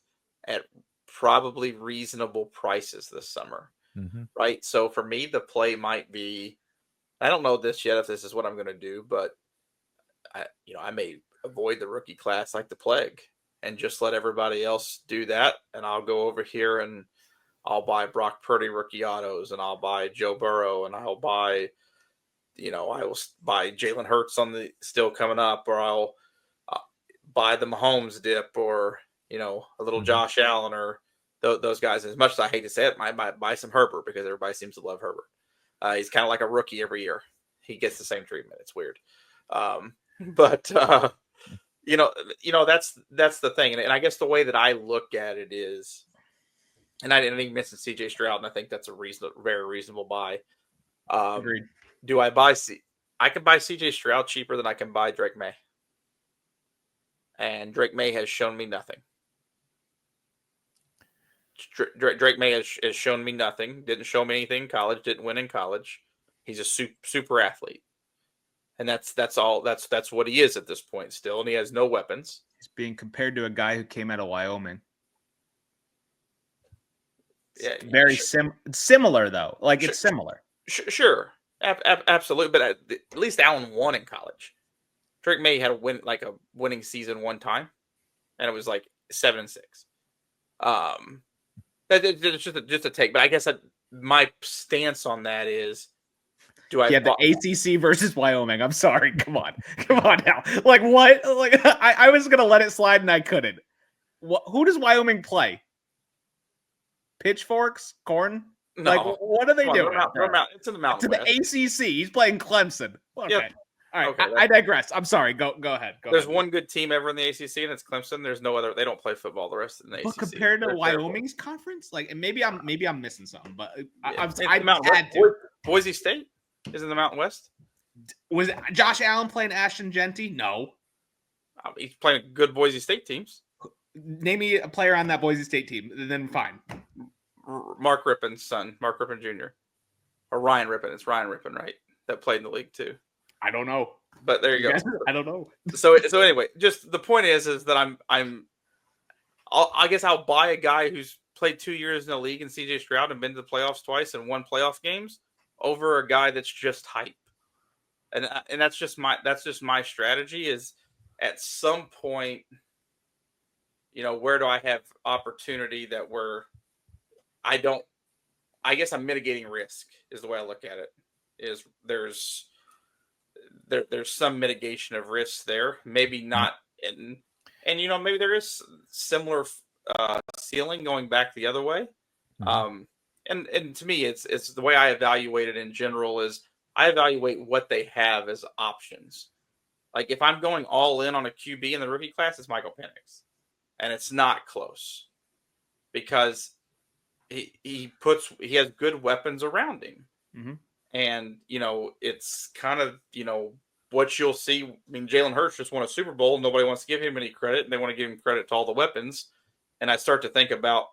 at probably reasonable prices this summer, right? So for me, the play might be, I don't know this yet if this is what I'm going to do, but I may avoid the rookie class like the plague and just let everybody else do that. And I'll go over here and I'll buy Brock Purdy rookie autos, and I'll buy Joe Burrow, and I'll buy, I will buy Jalen Hurts on the still coming up, or I'll buy the Mahomes dip, or, a little Josh Allen, or those guys. As much as I hate to say it, I might buy some Herbert because everybody seems to love Herbert. He's kind of like a rookie every year. He gets the same treatment. It's weird. But that's the thing. And I guess the way that I look at it is, and I didn't even mention CJ Stroud, and I think that's a very reasonable buy. Agreed. Do I buy I can buy CJ Stroud cheaper than I can buy Drake May. And Drake May has shown me nothing. Drake May has shown me nothing. Didn't show me anything in college. Didn't win in college. He's a super athlete. And that's all. That's what he is at this point still. And he has no weapons. He's being compared to a guy who came out of Wyoming. Yeah, very similar though. Like it's similar. Sure, absolutely. But at least Allen won in college. Drake May had a winning season one time, and it was like 7-6. That's just a take. But I guess my stance on that is, do I? Yeah, the ACC versus Wyoming. I'm sorry. Come on now. Like what? Like I was gonna let it slide and I couldn't. Who does Wyoming play? Pitchforks, corn. No. Like what are they doing? It's in the Mountain West. The ACC. He's playing Clemson. Okay. Yep. All right. Okay, I digress. I'm sorry. Go ahead. There's one good team ever in the ACC, and it's Clemson. There's no other. They don't play football the rest of the ACC. But compared to Wyoming's conference, like, and maybe I'm missing something, but Boise State is in the Mountain West. Was Josh Allen playing Ashton Genty? No. He's playing good Boise State teams. Name me a player on that Boise State team, then fine. Mark Rippon's son, Mark Rippon Jr. Or Ryan Rippon. It's Ryan Rippon, right? That played in the league too. I don't know. But there you go. I don't know. So anyway, just the point is that I guess I'll buy a guy who's played 2 years in the league and CJ Stroud and been to the playoffs twice and won playoff games over a guy that's just hype. And that's just my strategy is at some point, where do I have opportunity that I guess I'm mitigating risk is the way I look at it. Is there's some mitigation of risk there, maybe not and maybe there is similar ceiling going back the other way. And to me, it's the way I evaluate it in general is I evaluate what they have as options. Like if I'm going all in on a QB in the rookie class, it's Michael Penix, and it's not close because he has good weapons around him. Mm-hmm. And, it's kind of, what you'll see. I mean, Jalen Hurts just won a Super Bowl. Nobody wants to give him any credit, and they want to give him credit to all the weapons. And I start to think about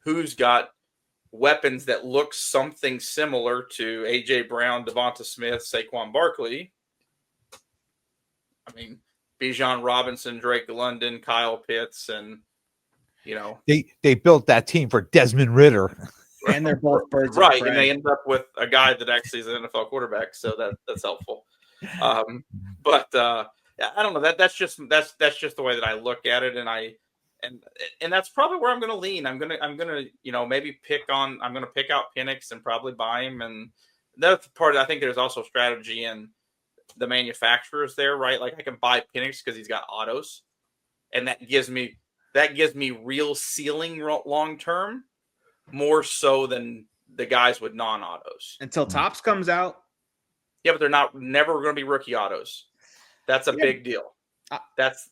who's got weapons that look something similar to A.J. Brown, Devonta Smith, Saquon Barkley. I mean, Bijan Robinson, Drake London, Kyle Pitts, and, They built that team for Desmond Ridder. And they're both birds right, of prey. and they end up with a guy that actually is an NFL quarterback, so that's helpful. But I don't know. That's just the way that I look at it, and that's probably where I'm going to lean. I'm gonna maybe pick out Penix and probably buy him, and that's part. I think there's also strategy in the manufacturers there, right? Like I can buy Penix because he's got autos, and that gives me real ceiling long term. More so than the guys with non-autos. Until Topps comes out. Yeah, but they're never going to be rookie autos. That's a big deal. That's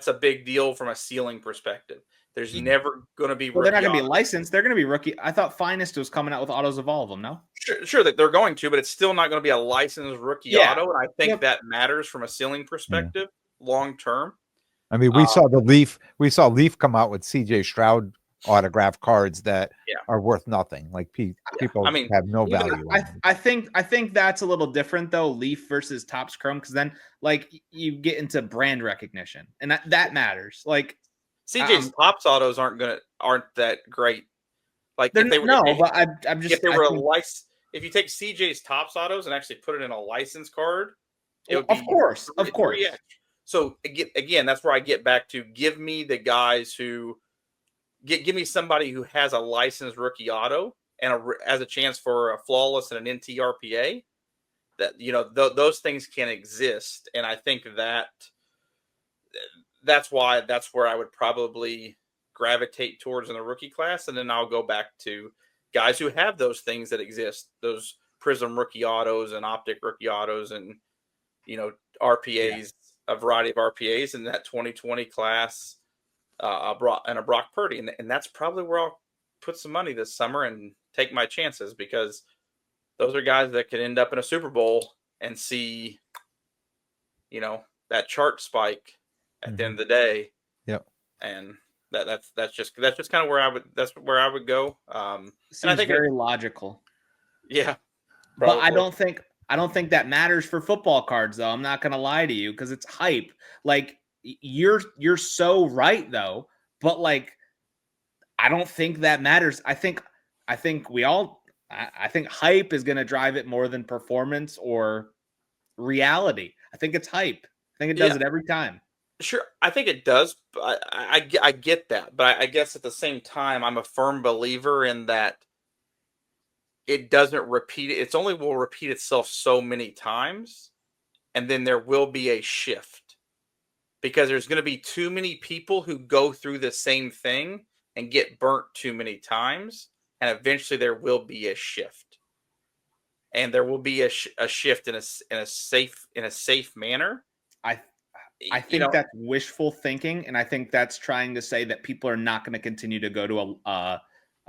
a big deal from a ceiling perspective. There's never going to be rookie they're not going to be licensed. They're going to be rookie. I thought Finest was coming out with autos of all of them, no? Sure that they're going to, but it's still not going to be a licensed rookie auto. And I think that matters from a ceiling perspective long term. I mean, we saw Leaf come out with CJ Stroud autograph cards that are worth nothing. Like people have no value. I think that's a little different though, Leaf versus Topps Chrome, because then like you get into brand recognition and that matters. Like CJ's Topps autos aren't that great. Like if they were, but I'm just if they were if you take CJ's Topps autos and actually put it in a license card, it would be of course. 3x. So again, that's where I get back to give me the guys who give me somebody who has a licensed rookie auto and has a chance for a flawless and an NTRPA. That those things can exist, and I think that's where I would probably gravitate towards in the rookie class, and then I'll go back to guys who have those things that exist, those Prism rookie autos and Optic rookie autos, and RPAs, a variety of RPAs in that 2020 class, and a Brock Purdy, and that's probably where I'll put some money this summer and take my chances, because those are guys that could end up in a Super Bowl and see, that chart spike at the end of the day. Yep. And that's just kind of where I would go. Seems and I think very logical. Yeah. Probably. But I don't think that matters for football cards, though. I'm not going to lie to you, because it's hype. Like, you're so right, though. But like, I don't think that matters. I think hype is going to drive it more than performance or reality. I think it's hype. I think it does it every time. Sure, I think it does. But I get that. But I guess at the same time, I'm a firm believer in that it doesn't repeat. It's only will repeat itself so many times, and then there will be a shift, because there's going to be too many people who go through the same thing and get burnt too many times, and eventually there will be a shift, and there will be a shift in a safe manner. I think that's wishful thinking, and I think that's trying to say that people are not going to continue to go to a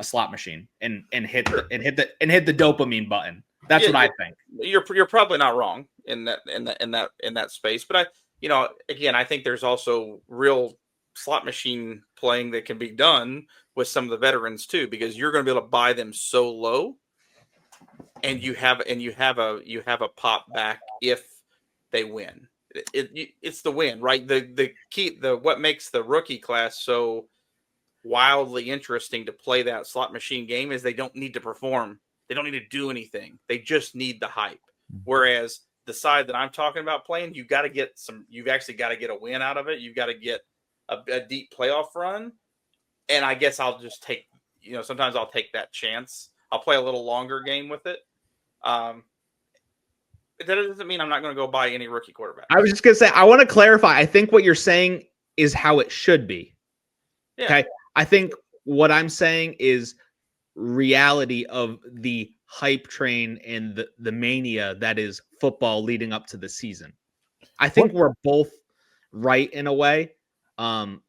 slot machine and hit the dopamine button. That's what I think. You're probably not wrong in that space, but again, I think there's also real slot machine playing that can be done with some of the veterans too, because you're going to be able to buy them so low, and you have a pop back if they win. It's the win, right? The key, what makes the rookie class so wildly interesting to play that slot machine game is they don't need to perform. They don't need to do anything. They just need the hype. Whereas the side that I'm talking about playing, you've actually got to get a win out of it. You've got to get a deep playoff run. And I guess I'll just take, sometimes I'll take that chance. I'll play a little longer game with it. That doesn't mean I'm not going to go buy any rookie quarterback. I was just going to say, I want to clarify. I think what you're saying is how it should be. Yeah. Okay. I think what I'm saying is reality of the hype train and the mania that is football leading up to the season. I think we're both right in a way. And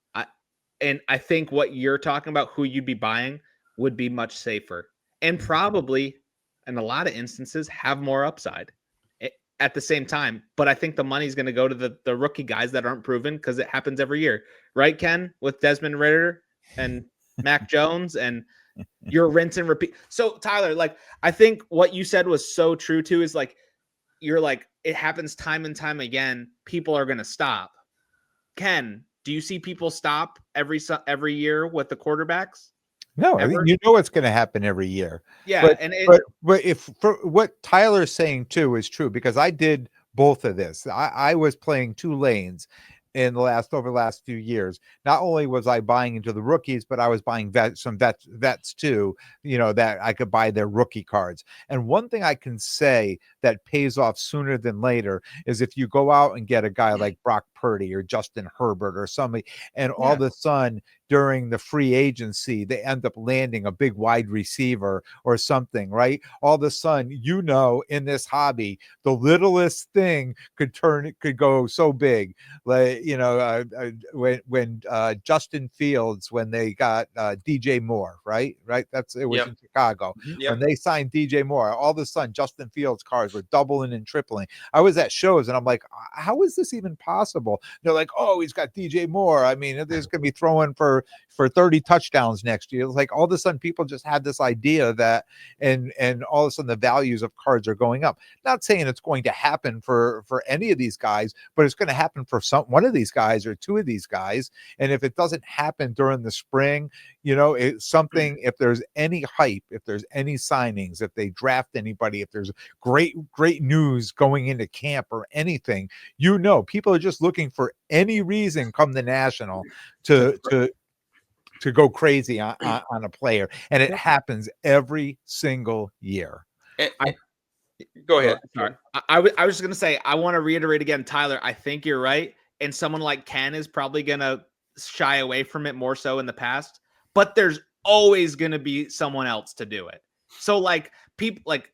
I think what you're talking about, who you'd be buying, would be much safer and probably in a lot of instances have more upside at the same time. But I think the money's going to go to the rookie guys that aren't proven, because it happens every year. Right, Ken? With Desmond Ridder and Mac Jones, and your rinse and repeat. So Tyler, like, I think what you said was so true too, is like, you're like, it happens time and time again. People are going to stop. Ken, do you see people stop every year with the quarterbacks? No, I mean, it's going to happen every year. Yeah. But if for what Tyler's saying too is true, because I did both of this. I was playing two lanes over the last few years. Not only was I buying into the rookies, but I was buying some vets too, that I could buy their rookie cards. And one thing I can say that pays off sooner than later is if you go out and get a guy like Brock Purdy or Justin Herbert or somebody, and all of a sudden during the free agency, they end up landing a big wide receiver or something, right? All of a sudden, in this hobby, the littlest thing could go so big. Like, when Justin Fields, when they got DJ Moore, right? It was in Chicago. When they signed DJ Moore, all of a sudden Justin Fields cards were doubling and tripling. I was at shows and I'm like, how is this even possible? They're like, oh, he's got DJ Moore. I mean, there's going to be throwing for for 30 touchdowns next year. It's like all of a sudden people just had this idea that, and all of a sudden the values of cards are going up. Not saying it's going to happen for any of these guys, but it's going to happen for one of these guys or two of these guys. And if it doesn't happen during the spring, it's something, if there's any hype, if there's any signings, if they draft anybody, if there's great news going into camp or anything, people are just looking for any reason come the National to go crazy on a player, and it happens every single year. Go ahead. Sorry. I was just going to say, I want to reiterate again, Tyler, I think you're right. And someone like Ken is probably going to shy away from it more so in the past, but there's always going to be someone else to do it. So like people like,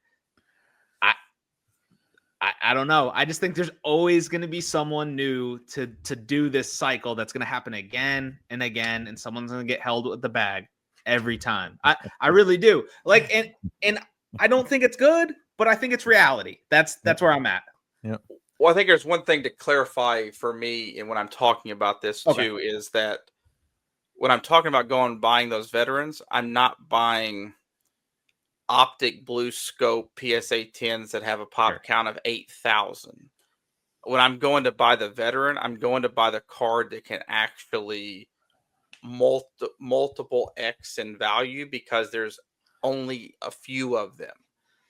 I don't know. I just think there's always going to be someone new to do this cycle that's going to happen again and again, and someone's going to get held with the bag every time. I really do. Like, and I don't think it's good, but I think it's reality. That's where I'm at. Yeah. Well, I think there's one thing to clarify for me, and when I'm talking about this too, is that when I'm talking about buying those veterans, I'm not buying optic blue scope PSA 10s that have a pop count of 8,000. When I'm going to buy the veteran, I'm going to buy the card that can actually multiple X in value, because there's only a few of them.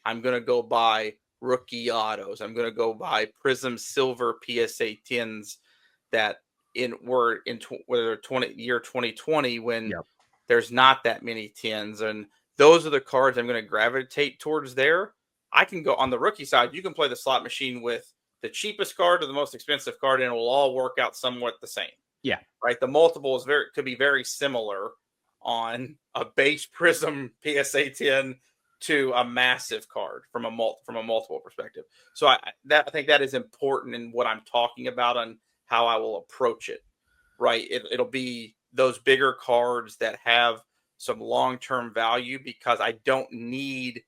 I'm going to go buy rookie autos. I'm going to go buy Prism Silver PSA 10s that were in year 2020 when there's not that many 10s, and those are the cards I'm going to gravitate towards there. I can go on the rookie side. You can play the slot machine with the cheapest card or the most expensive card, and it will all work out somewhat the same. Yeah. Right. The multiple could be very similar on a base Prism PSA 10 to a massive card from a multiple perspective. So I think that is important in what I'm talking about and how I will approach it. Right. It'll be those bigger cards that have some long-term value, because I don't need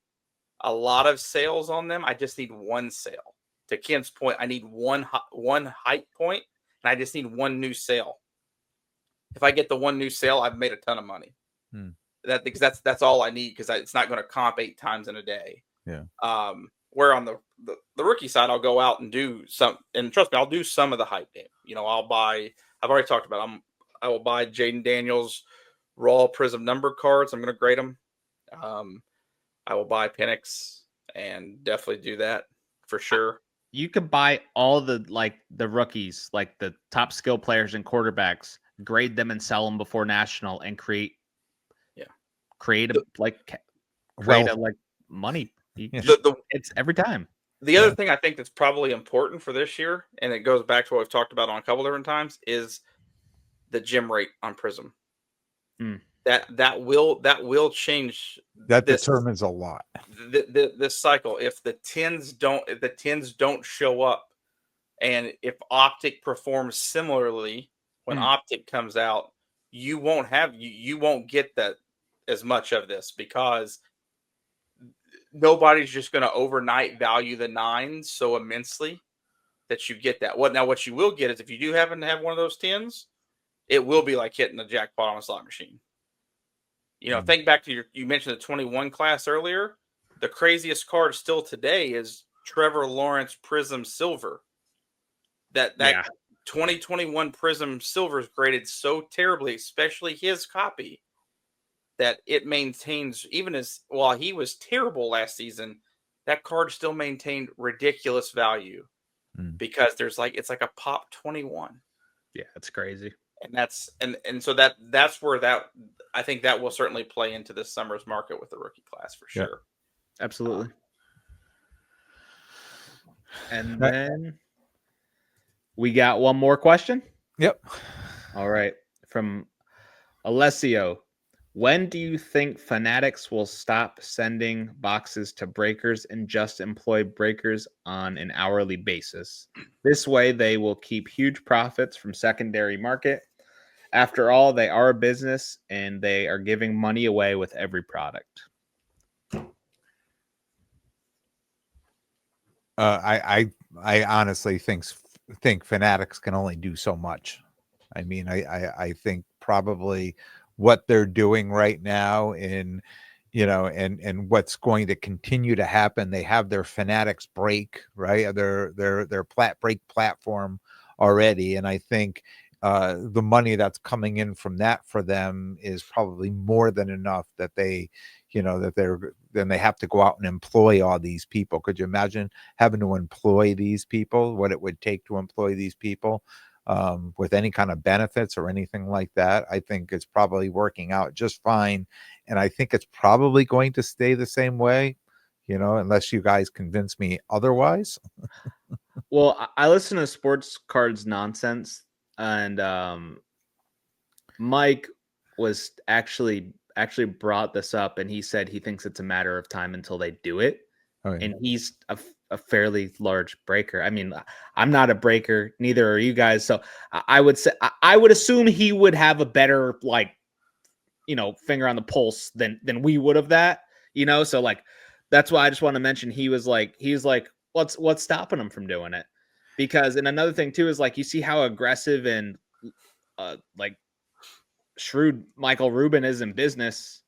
a lot of sales on them. I just need one sale. To Ken's point, I need one hype point, and I just need one new sale. If I get the one new sale, I've made a ton of money. Because that's all I need, because it's not going to comp 8 times in a day. Yeah. Where on the rookie side, I'll go out and do some, and trust me, I'll do some of the hype game. I've already talked about I will buy Jaden Daniels raw Prism number cards. I'm going to grade them. I will buy Penix and definitely do that for sure. You could buy all the rookies, like the top skill players and quarterbacks, grade them and sell them before National, and create money. It's every time. The other thing I think that's probably important for this year, and it goes back to what we've talked about on a couple different times, is the gem rate on Prism. That will change. That determines a lot. This cycle. If the tens don't show up, and if Optic performs similarly when Optic comes out, you won't get that as much of this, because nobody's just going to overnight value the 9s so immensely that you get that. What you will get is, if you do happen to have one of those 10s, it will be like hitting a jackpot on a slot machine. Think back to you mentioned the 21 class earlier. The craziest card still today is Trevor Lawrence Prism Silver. That 2021 Prism Silver is graded so terribly, especially his copy, that it maintains, even as while he was terrible last season, that card still maintained ridiculous value, because it's like a pop 21. Yeah, that's crazy. And so that's where I think that will certainly play into this summer's market with the rookie class for sure. Yeah, absolutely. And then we got one more question. Yep. All right. From Alessio. When do you think Fanatics will stop sending boxes to breakers and just employ breakers on an hourly basis? This way, they will keep huge profits from secondary market. After all, they are a business, and they are giving money away with every product. I honestly think Fanatics can only do so much. I mean, I think probably what they're doing right now in, and what's going to continue to happen. They have their Fanatics break, right? Their break platform already. And I think the money that's coming in from that for them is probably more than enough that then they have to go out and employ all these people. Could you imagine having to employ these people, what it would take to employ these people? With any kind of benefits or anything like that. I think it's probably working out just fine. And I think it's probably going to stay the same way, unless you guys convince me otherwise. Well, I listen to Sports Cards Nonsense, and Mike was actually brought this up, and he said he thinks it's a matter of time until they do it. Oh, yeah. And he's a fairly large breaker. I mean, I'm not a breaker, neither are you guys. So I would say I would assume he would have a better finger on the pulse than we would have that. So like that's why I just want to mention he's like what's stopping him from doing it? Because and another thing too is like you see how aggressive and like shrewd Michael Rubin is in business.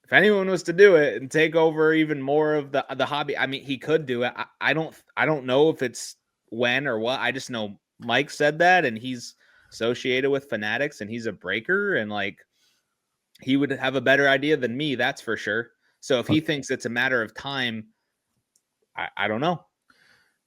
If anyone was to do it and take over even more of the hobby, I mean, he could do it. I don't know if it's when or what. I just know Mike said that, and he's associated with Fanatics, and he's a breaker, and like he would have a better idea than me, that's for sure. So if he thinks it's a matter of time, I don't know.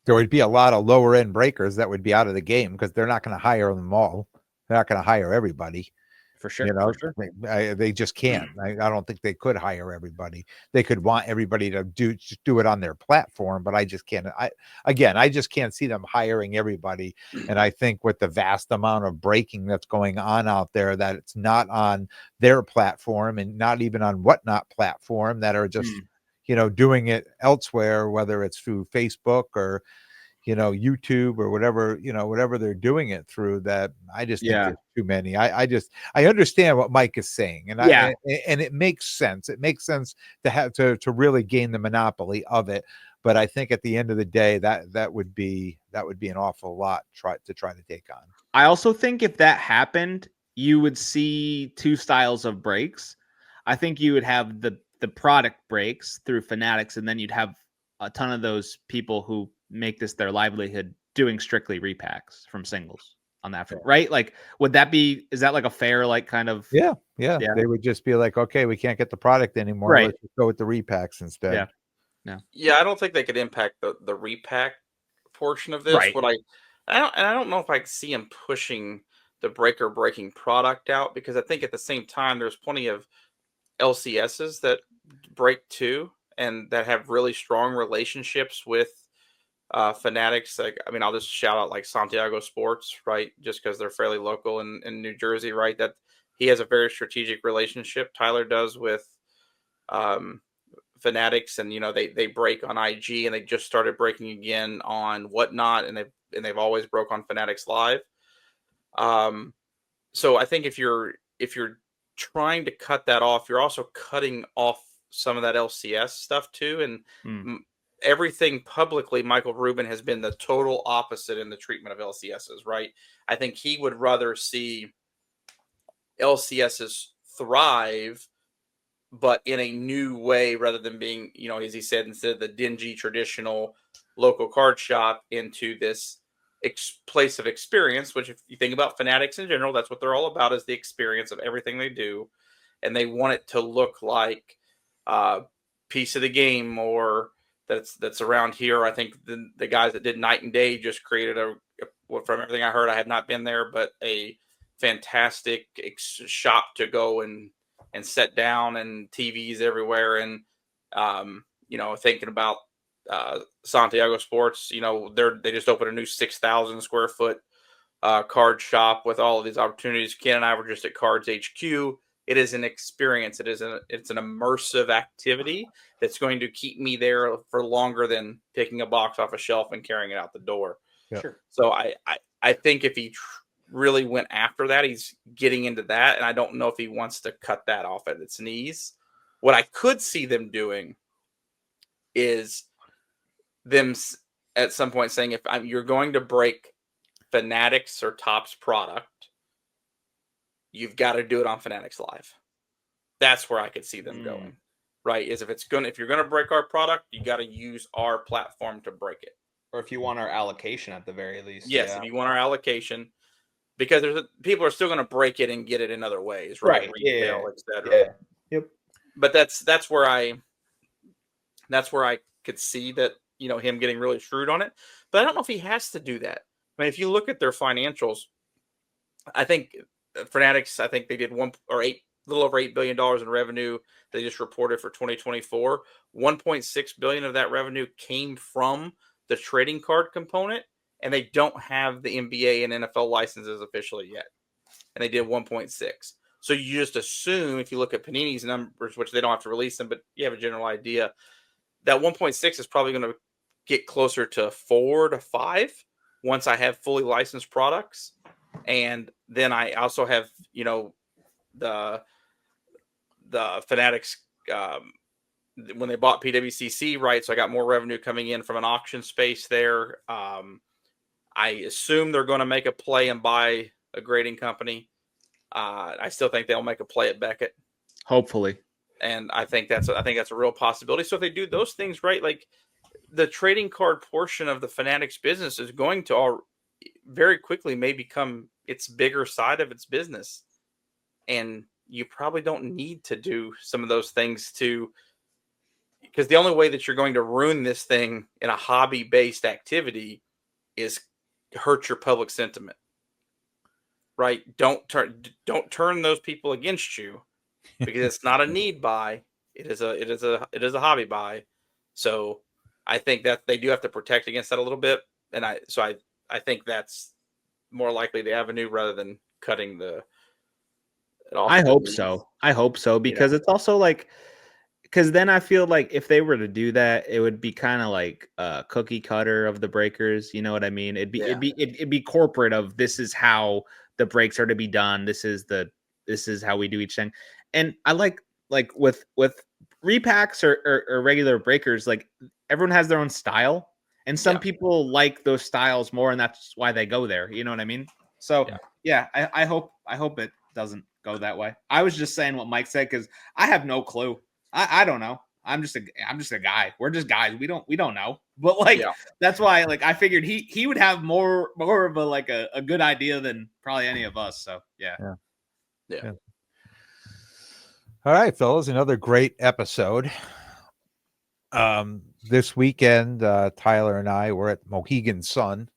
There would be a lot of lower end breakers that would be out of the game because they're not going to hire them all. They're not going to hire everybody. For sure. For sure. They just can't. I don't think they could hire everybody. They could want everybody to do it on their platform, but I just can't. I just can't see them hiring everybody. And I think with the vast amount of breaking that's going on out there, that it's not on their platform and not even on Whatnot platform, that are just doing it elsewhere, whether it's through Facebook or YouTube or whatever they're doing it through, that I just think there's too many. I understand what Mike is saying, and and it makes sense. It makes sense to have to really gain the monopoly of it. But I think at the end of the day, that would be an awful lot to try to take on. I also think if that happened, you would see two styles of breaks. I think you would have the product breaks through Fanatics, and then you'd have a ton of those people who make this their livelihood doing strictly repacks from singles on that front, right? Like, is that like a fair, like kind of? Yeah. They would just be like, okay, we can't get the product anymore. Right. Let's just go with the repacks instead. Yeah. I don't think they could impact the repack portion of this. Right. I don't know if I see him pushing the breaking product out, because I think at the same time there's plenty of LCSs that break too, and that have really strong relationships with Fanatics. Like, I mean, I'll just shout out like Santiago Sports, right? Just because they're fairly local in New Jersey, right? That he has a very strategic relationship. Tyler does with Fanatics, and they break on IG, and they just started breaking again on Whatnot, and they've always broke on Fanatics Live. So I think if you're trying to cut that off, you're also cutting off some of that LCS stuff too, and everything publicly, Michael Rubin has been the total opposite in the treatment of LCSs, right? I think he would rather see LCSs thrive, but in a new way, rather than being, as he said, instead of the dingy traditional local card shop, into this place of experience, which if you think about Fanatics in general, that's what they're all about, is the experience of everything they do. And they want it to look like piece of the game, or that's around here. I think the guys that did Night and Day just created from everything I heard, I have not been there, but a fantastic shop to go and sit down, and TVs everywhere. And thinking about Santiago Sports, they just opened a new 6,000 square foot card shop with all of these opportunities. Ken and I were just at Cards HQ. It is an experience. It's an immersive activity that's going to keep me there for longer than picking a box off a shelf and carrying it out the door. Yeah. Sure. So I think if he really went after that, he's getting into that, and I don't know if he wants to cut that off at its knees. What I could see them doing is them at some point saying, you're going to break Fanatics or Topps product, you've got to do it on Fanatics Live. That's where I could see them going. Right? Is if you're gonna break our product, you got to use our platform to break it. Or if you want our allocation at the very least. Yes, yeah. if you want our allocation, because people are still going to break it and get it in other ways, right? Retail, etc. Yeah. Yep. But that's where I could see that, him getting really shrewd on it. But I don't know if he has to do that. I mean, if you look at their financials, I think Fanatics, I think they did a little over $8 billion in revenue. They just reported for 2024. 1.6 billion of that revenue came from the trading card component, and they don't have the NBA and NFL licenses officially yet. And they did 1.6. So you just assume, if you look at Panini's numbers, which they don't have to release them, but you have a general idea, that 1.6 is probably going to get closer to 4 to 5 once I have fully licensed products. And then I also have, the Fanatics, when they bought PWCC, right? So I got more revenue coming in from an auction space there. I assume they're going to make a play and buy a grading company. I still think they'll make a play at Beckett. Hopefully. And I think that's a real possibility. So if they do those things right, like the trading card portion of the Fanatics business is going to very quickly may become its bigger side of its business. And you probably don't need to do some of those things because the only way that you're going to ruin this thing in a hobby-based activity is hurt your public sentiment. Right? Don't turn those people against you, because it's not a need buy. It is a hobby buy. So I think that they do have to protect against that a little bit. And I think that's more likely the avenue rather than cutting it off. I hope so, because it's also like, because then I feel like if they were to do that, it would be kind of like a cookie cutter of the breakers. You know what I mean? It'd be corporate of, this is how the breaks are to be done. This is how we do each thing. And I like with repacks or regular breakers, like everyone has their own style, and some people like those styles more, and that's why they go there. You know what I mean? So I hope it doesn't go that way. I was just saying what Mike said because I have no clue. I don't know. I'm just a guy. We're just guys. We don't know. But that's why I figured he would have more of a good idea than probably any of us. So yeah. All right, fellas, another great episode. This weekend, Tyler and I were at Mohegan Sun.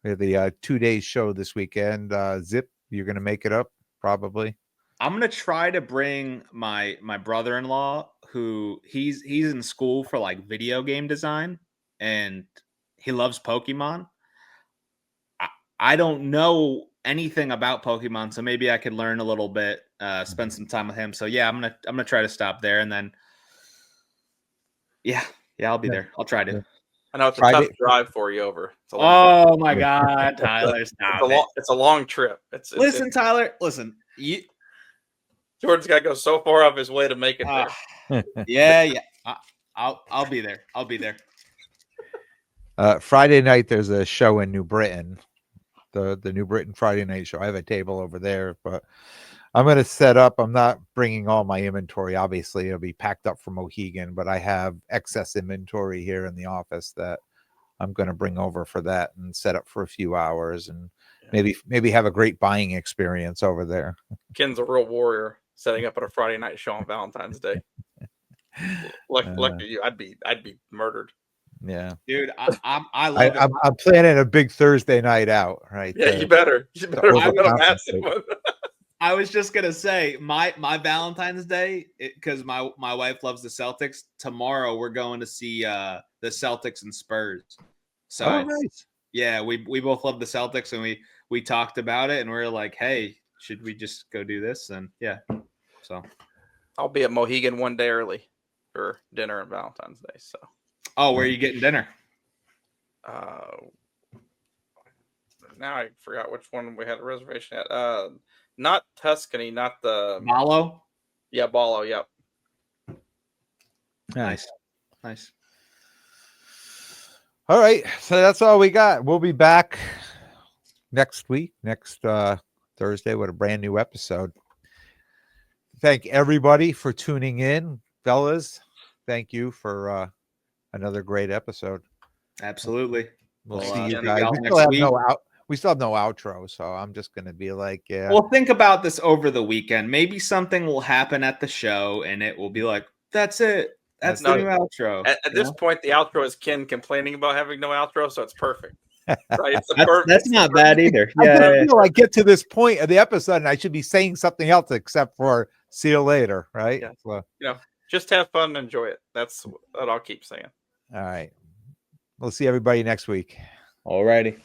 We had the 2-day show this weekend. Zip, you're going to make it up, probably. I'm going to try to bring my brother-in-law, who he's in school for video game design, and he loves Pokemon. I don't know anything about Pokemon, so maybe I could learn a little bit, spend some time with him. So yeah, I'm gonna try to stop there, and then I'll be there. I'll try to. I know it's a tough drive for you over. Oh my God, Tyler, stop it's a long trip. Listen, Tyler, listen. Jordan's got to go so far off his way to make it there. Yeah. I'll be there. I'll be there. Friday night, there's a show in New Britain. The New Britain Friday night show. I have a table over there, but I'm going to set up. I'm not bringing all my inventory. Obviously, it'll be packed up from Mohegan, but I have excess inventory here in the office that I'm going to bring over for that and set up for a few hours and maybe have a great buying experience over there. Ken's a real warrior, setting up at a Friday night show on Valentine's Day. Lucky you, I'd be murdered. Yeah, dude, I love it. I'm planning a big Thursday night out, right? Yeah, you better. I was just gonna say my Valentine's Day, because my wife loves the Celtics. Tomorrow we're going to see the Celtics and Spurs. So nice. Yeah, we both love the Celtics, and we talked about it, and we are like, hey, should we just go do this? And so I'll be at Mohegan one day early for dinner on Valentine's Day. So. Oh, where are you getting dinner? Now I forgot which one we had a reservation at. Not Tuscany, not the Ballo. Yeah, Ballo. Yep. Nice. All right, so that's all we got. We'll be back next week, next Thursday with a brand new episode. Thank everybody for tuning in, fellas. Thank you for another great episode. Absolutely. We'll Thanks see you again. guys. y'all We next still have week. we still have no outro, so I'm just gonna be like, yeah. Well, think about this over the weekend. Maybe something will happen at the show, and it will be like, "That's it. That's the new outro." At this point, the outro is Ken complaining about having no outro, so it's perfect. Right? It's the perfect. That's not bad either. I Yeah, just feel like get to this point of the episode, and I should be saying something else except for "see you later," right? Yeah. So, Just have fun and enjoy it. That's what I'll keep saying. all right. We'll see everybody next week. Alrighty.